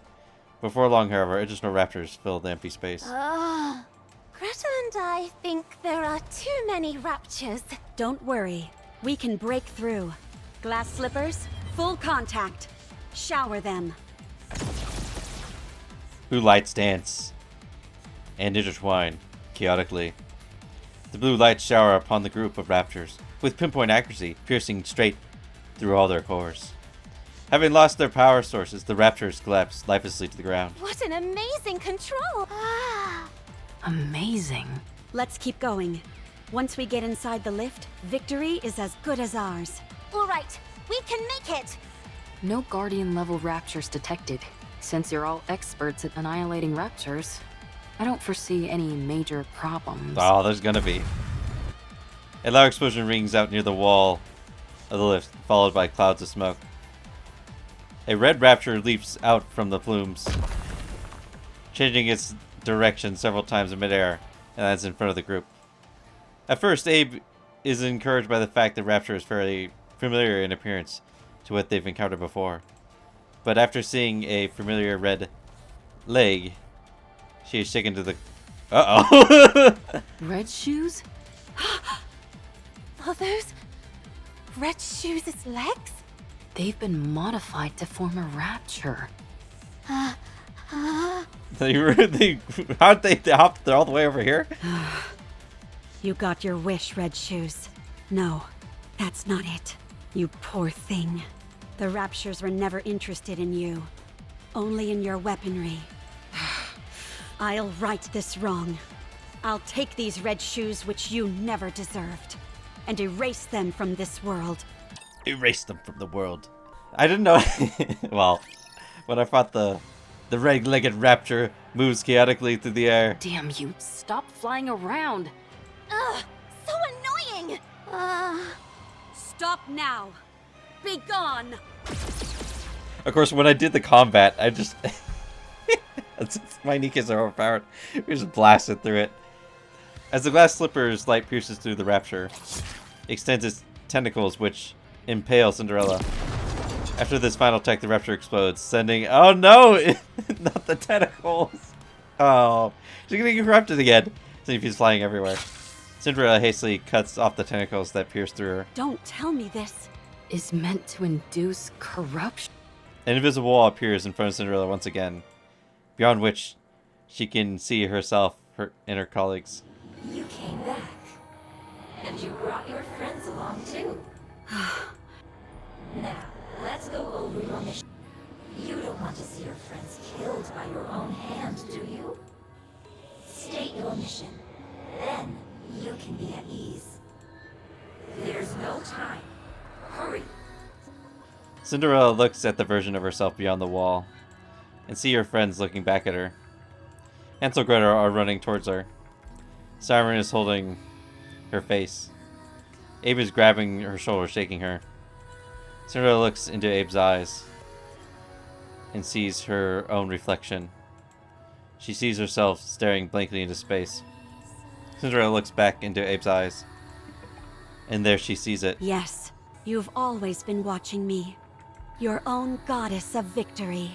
Before long, however, additional raptors fill the empty space. Gretel and I think there are too many raptures. Don't worry. We can break through. Glass slippers, full contact. Shower them. Blue lights dance and intertwine chaotically. The blue lights shower upon the group of raptors, with pinpoint accuracy, piercing straight through all their cores. Having lost their power sources, the raptors collapse lifelessly to the ground. What an amazing control! Amazing. Let's keep going. Once we get inside the lift, victory is as good as ours. All right, we can make it! No Guardian-level raptures detected. Since you're all experts at annihilating raptors, I don't foresee any major problems. Oh, there's gonna be. A loud explosion rings out near the wall of the lift, followed by clouds of smoke. A red raptor leaps out from the plumes, changing its direction several times in midair, and lands in front of the group. At first, Abe is encouraged by the fact that raptor is fairly familiar in appearance to what they've encountered before. But after seeing a familiar red leg, she is shaken to the... Uh-oh! Red shoes? Are those red shoes' legs? They've been modified to form a rapture. How'd they hop all the way over here? You got your wish, Red Shoes. No, that's not it. You poor thing. The Raptures were never interested in you. Only in your weaponry. I'll right this wrong. I'll take these red shoes which you never deserved, and erase them from this world. Erase them from the world. I didn't know... Well, when I fought the red-legged raptor moves chaotically through the air. Damn you, stop flying around. Ugh, so annoying! Stop now! Be gone! Of course, when I did the combat, I just... My Nikkes are overpowered. We just blasted through it. As the glass slipper's light pierces through the rapture, it extends its tentacles, which impale Cinderella. After this final attack, the rapture explodes, sending... Oh no! Not the tentacles! Oh, she's gonna get corrupted again. See if he's flying everywhere. Cinderella hastily cuts off the tentacles that pierce through her. Don't tell me this. Is meant to induce corruption. An invisible wall appears in front of Cinderella once again, beyond which she can see herself and her colleagues. You came back, and you brought your friends along too. Now, let's go over your mission. You don't want to see your friends killed by your own hand, do you? State your mission. Then you can be at ease. There's no time. Hurry. Cinderella looks at the version of herself beyond the wall, and see her friends looking back at her. Hansel and Gretel are running towards her. Siren is holding her face. Abe is grabbing her shoulder, shaking her. Cinderella looks into Abe's eyes and sees her own reflection. She sees herself staring blankly into space. Cinderella looks back into Abe's eyes, and there she sees it. Yes, you've always been watching me. Your own goddess of victory.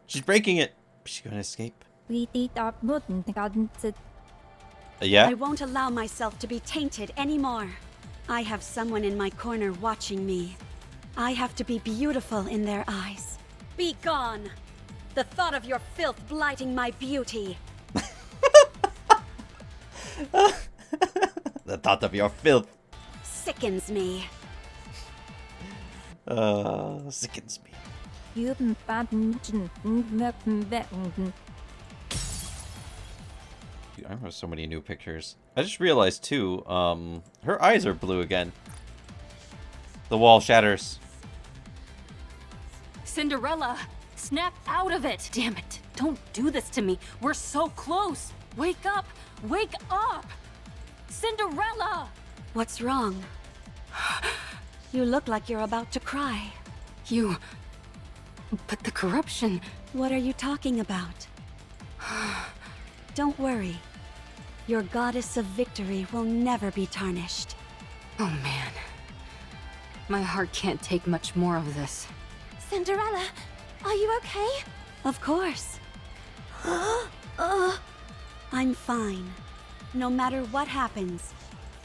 She's breaking it. Is she gonna escape? Yeah? I won't allow myself to be tainted anymore. I have someone in my corner watching me. I have to be beautiful in their eyes. Be gone! The thought of your filth blighting my beauty. The thought of your filth sickens me. Sickens me. I have so many new pictures. I just realized too, her eyes are blue again. The wall shatters. Cinderella, snap out of it! Damn it. Don't do this to me. We're so close. Wake up! Wake up! Cinderella! What's wrong? You look like you're about to cry. But the corruption... What are you talking about? Don't worry. Your goddess of victory will never be tarnished. Oh man. My heart can't take much more of this. Cinderella, are you okay? Of course. I'm fine. No matter what happens,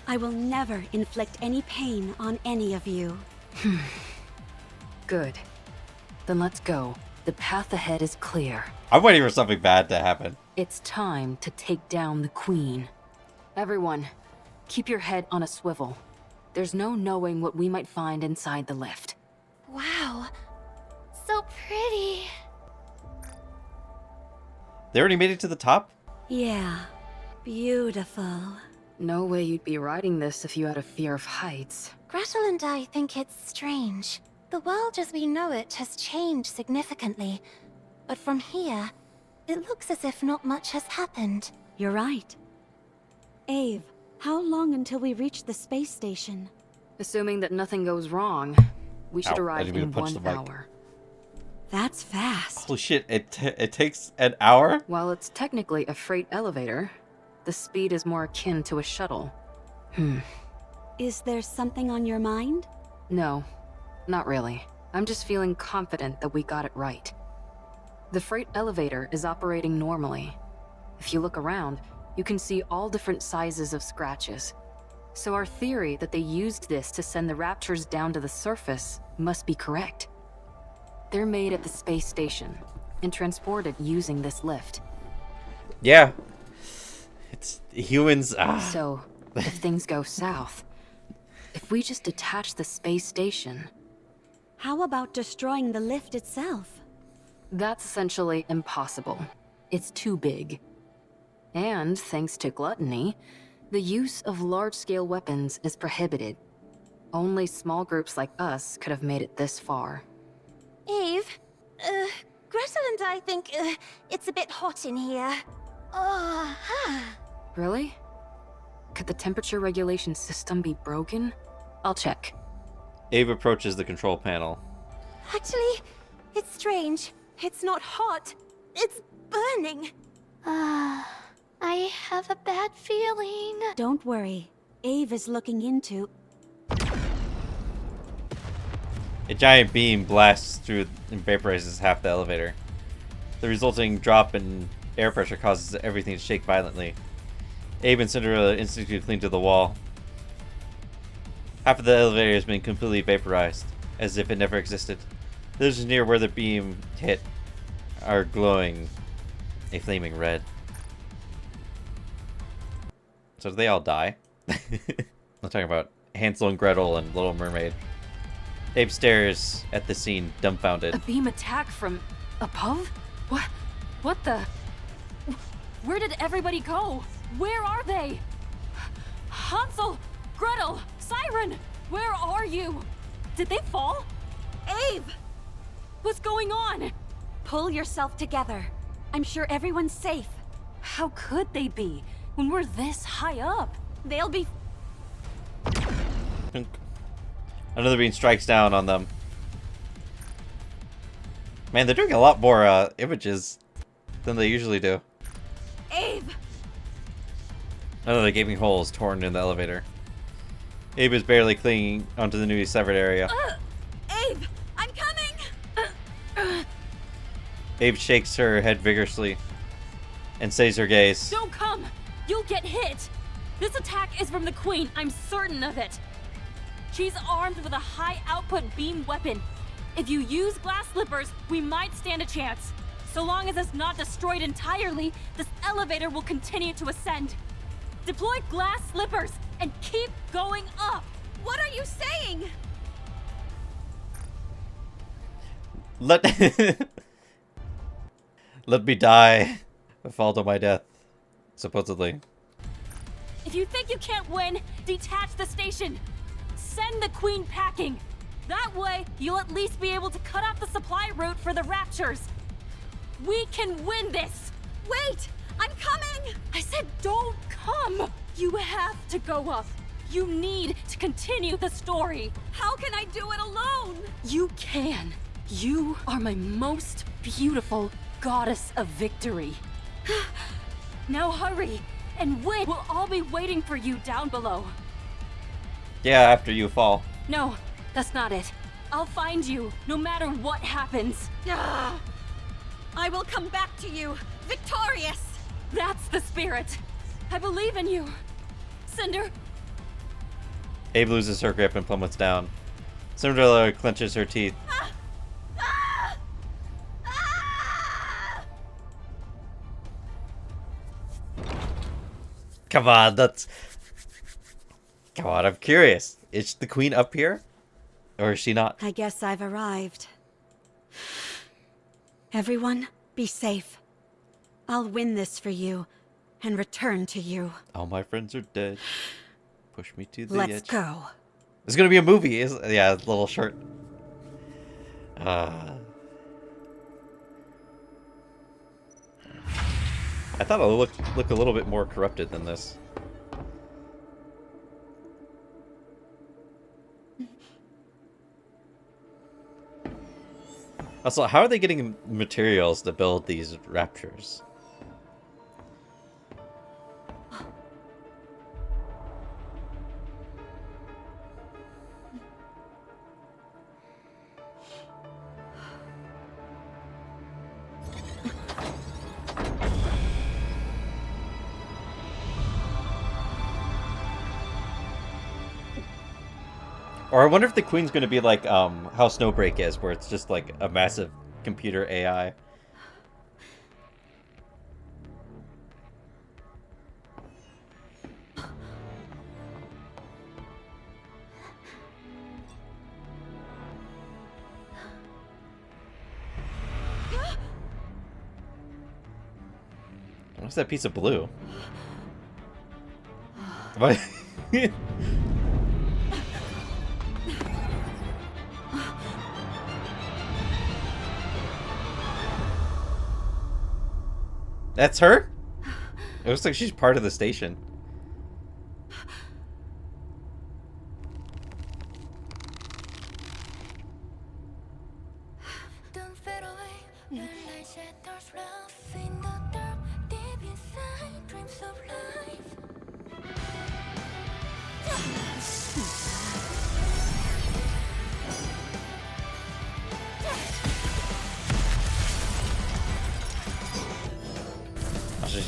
I will never inflict any pain on any of you. Good. Then let's go. The path ahead is clear. I'm waiting for something bad to happen. It's time to take down the Queen. Everyone, keep your head on a swivel. There's no knowing what we might find inside the lift. Wow. So pretty. They already made it to the top? Yeah. Beautiful. No way you'd be riding this if you had a fear of heights. Gretel and I think it's strange. The world as we know it has changed significantly. But from here, it looks as if not much has happened. You're right. Ave, how long until we reach the space station? Assuming that nothing goes wrong, we should arrive in 1 hour. That's fast. Holy shit, it takes an hour? While it's technically a freight elevator, the speed is more akin to a shuttle. Is there something on your mind? No, not really. I'm just feeling confident that we got it right. The freight elevator is operating normally. If you look around, you can see all different sizes of scratches. So our theory that they used this to send the raptures down to the surface must be correct. They're made at the space station and transported using this lift. Yeah. It's humans. So, if things go south, if we just detach the space station... How about destroying the lift itself? That's essentially impossible. It's too big. And, thanks to gluttony, the use of large-scale weapons is prohibited. Only small groups like us could have made it this far. Eve, Gretel and I think it's a bit hot in here. Really? Could the temperature regulation system be broken? I'll check. Abe approaches the control panel. Actually, it's strange. It's not hot. It's burning. I have a bad feeling. Don't worry. Ave is looking into... A giant beam blasts through and vaporizes half the elevator. The resulting drop in air pressure causes everything to shake violently. Abe and Cinderella instantly cling to the wall. Half of the elevator has been completely vaporized, as if it never existed. Those near where the beam hit are glowing a flaming red. So do they all die? I'm talking about Hansel and Gretel and Little Mermaid. Abe stares at the scene, dumbfounded. A beam attack from above? What the? Where did everybody go? Where are they? Hansel! Gretel! Siren! Where are you? Did they fall? Ave! What's going on? Pull yourself together. I'm sure everyone's safe. How could they be when we're this high up? They'll be... Another beam strikes down on them. Man, they're doing a lot more images than they usually do. Abe! Another gaping hole is torn in the elevator. Abe is barely clinging onto the newly severed area. Abe! I'm coming! Abe shakes her head vigorously and steadies her gaze. Don't come! You'll get hit! This attack is from the Queen, I'm certain of it. She's armed with a high-output beam weapon. If you use glass slippers, we might stand a chance. So long as it's not destroyed entirely, this elevator will continue to ascend. Deploy glass slippers and keep going up! What are you saying? Let me die. Fall to my death, supposedly. If you think you can't win, detach the station. Send the Queen packing. That way, you'll at least be able to cut off the supply route for the raptures. We can win this! Wait! I'm coming! I said don't come! You have to go up. You need to continue the story. How can I do it alone? You can. You are my most beautiful goddess of victory. Now hurry, and win. We'll all be waiting for you down below. Yeah, after you fall. No, that's not it. I'll find you, no matter what happens. Ah! I will come back to you, victorious! That's the spirit. I believe in you. Cinder. Abe loses her grip and plummets down. Cinderella clenches her teeth. Come on, Come on, I'm curious. Is the queen up here? Or is she not? I guess I've arrived. Everyone, be safe. I'll win this for you, and return to you. All my friends are dead. Push me to the Let's edge. go. There's gonna be a movie, yeah, a little short. I thought it would look a little bit more corrupted than this. Also, how are they getting materials to build these raptures? Or I wonder if the queen's going to be like how Snowbreak is, where it's just like a massive computer AI. What's that piece of blue? What? That's her? It looks like she's part of the station.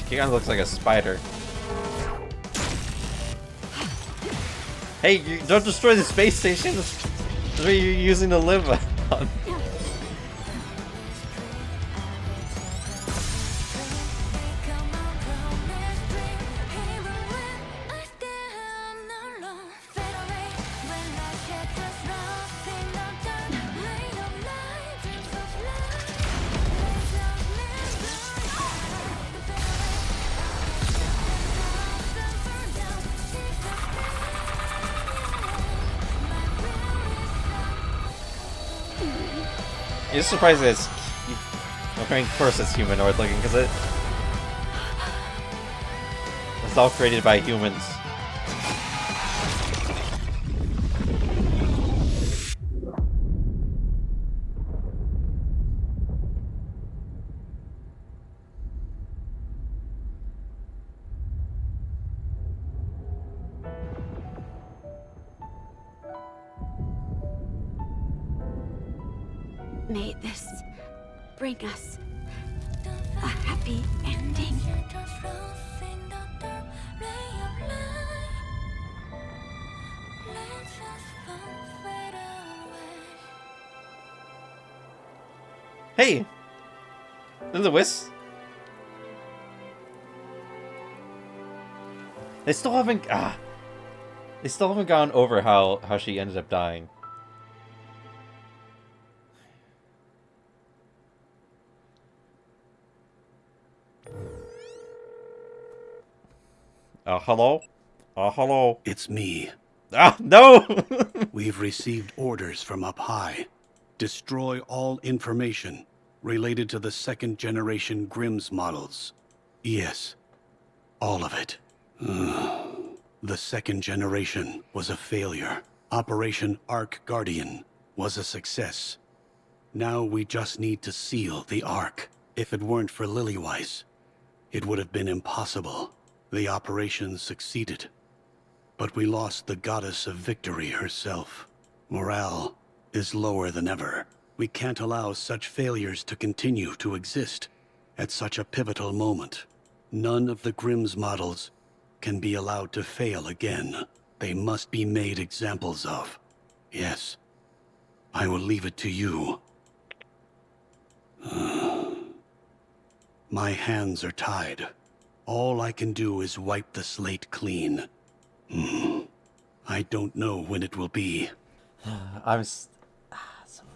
She kind of looks like a spider. Hey, you don't destroy the space station. That's what you're using to live on. It's surprising it's... I mean, of course it's humanoid looking, because it's all created by humans. May this bring us a happy ending. Hey! Lewis? They still haven't gone over how she ended up dying. Hello? Hello? It's me. Ah, no! We've received orders from up high. Destroy all information. related to the second-generation Grimm's models. Yes, all of it. The second generation was a failure. Operation Ark Guardian was a success. Now we just need to seal the Ark. If it weren't for Lillyweiss, it would have been impossible. The operation succeeded, but we lost the goddess of victory herself. Morale is lower than ever. We can't allow such failures to continue to exist at such a pivotal moment. None of the Grimm's models can be allowed to fail again. They must be made examples of. Yes, I will leave it to you. My hands are tied. All I can do is wipe the slate clean. I don't know when it will be. I'm so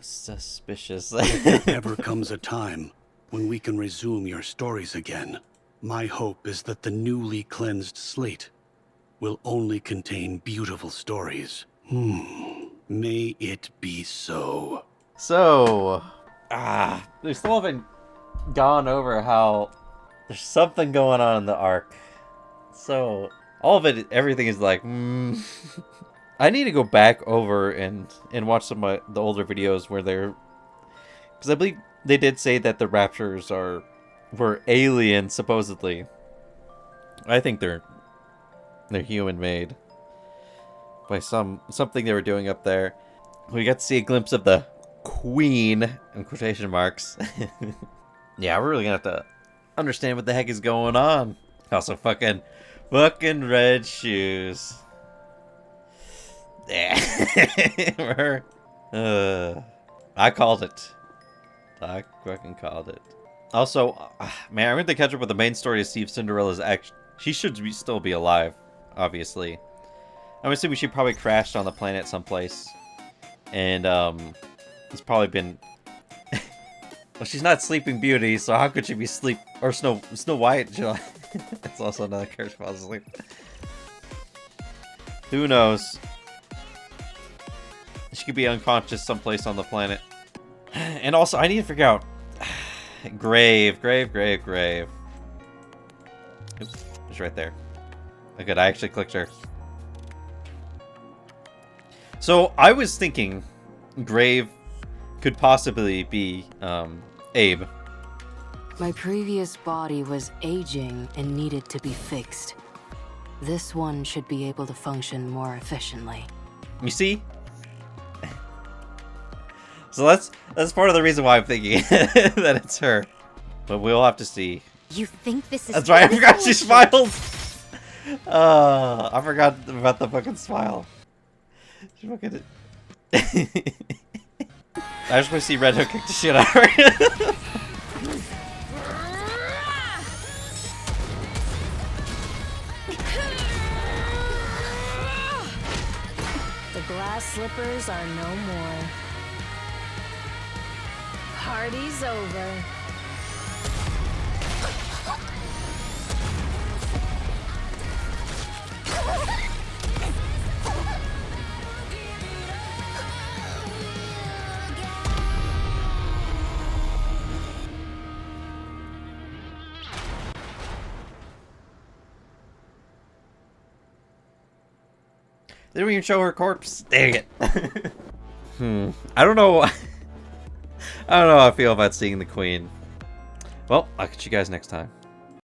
suspicious. If there ever comes a time when we can resume your stories again, my hope is that the newly cleansed slate will only contain beautiful stories. May it be so. So, we still haven't gone over how there's something going on in the Ark. So, all of it, everything is like, I need to go back over and watch some of the older videos where they're... Because I believe they did say that the raptures were alien, supposedly. I think they're human-made. By something they were doing up there. We got to see a glimpse of the Queen, in quotation marks. Yeah, we're really gonna have to understand what the heck is going on. Also, fucking red shoes. Yeah. I called it. I fucking called it. Also, man, I'm going to catch up with the main story to see if Cinderella's she should still be alive, obviously. I'm assuming she probably crashed on the planet someplace. And, it's probably been... Well, she's not Sleeping Beauty, so how could she be or Snow White? It's also another character falls asleep. Who knows? She could be unconscious someplace on the planet. And also, I need to figure out... Grave. Oops, it's right there. Oh, good, I actually clicked her. So, I was thinking Grave could possibly be, Abe. My previous body was aging and needed to be fixed. This one should be able to function more efficiently. You see? So that's part of the reason why I'm thinking that it's her. But we'll have to see. You think this is... That's right, I forgot she smiled! I forgot about the fucking smile. She fucking... I just want to see Red Hook kick the shit out of her. The glass slippers are no more. Party's over. They didn't even show her corpse. Dang it. I don't know. I don't know how I feel about seeing the Queen. Well, I'll catch you guys next time.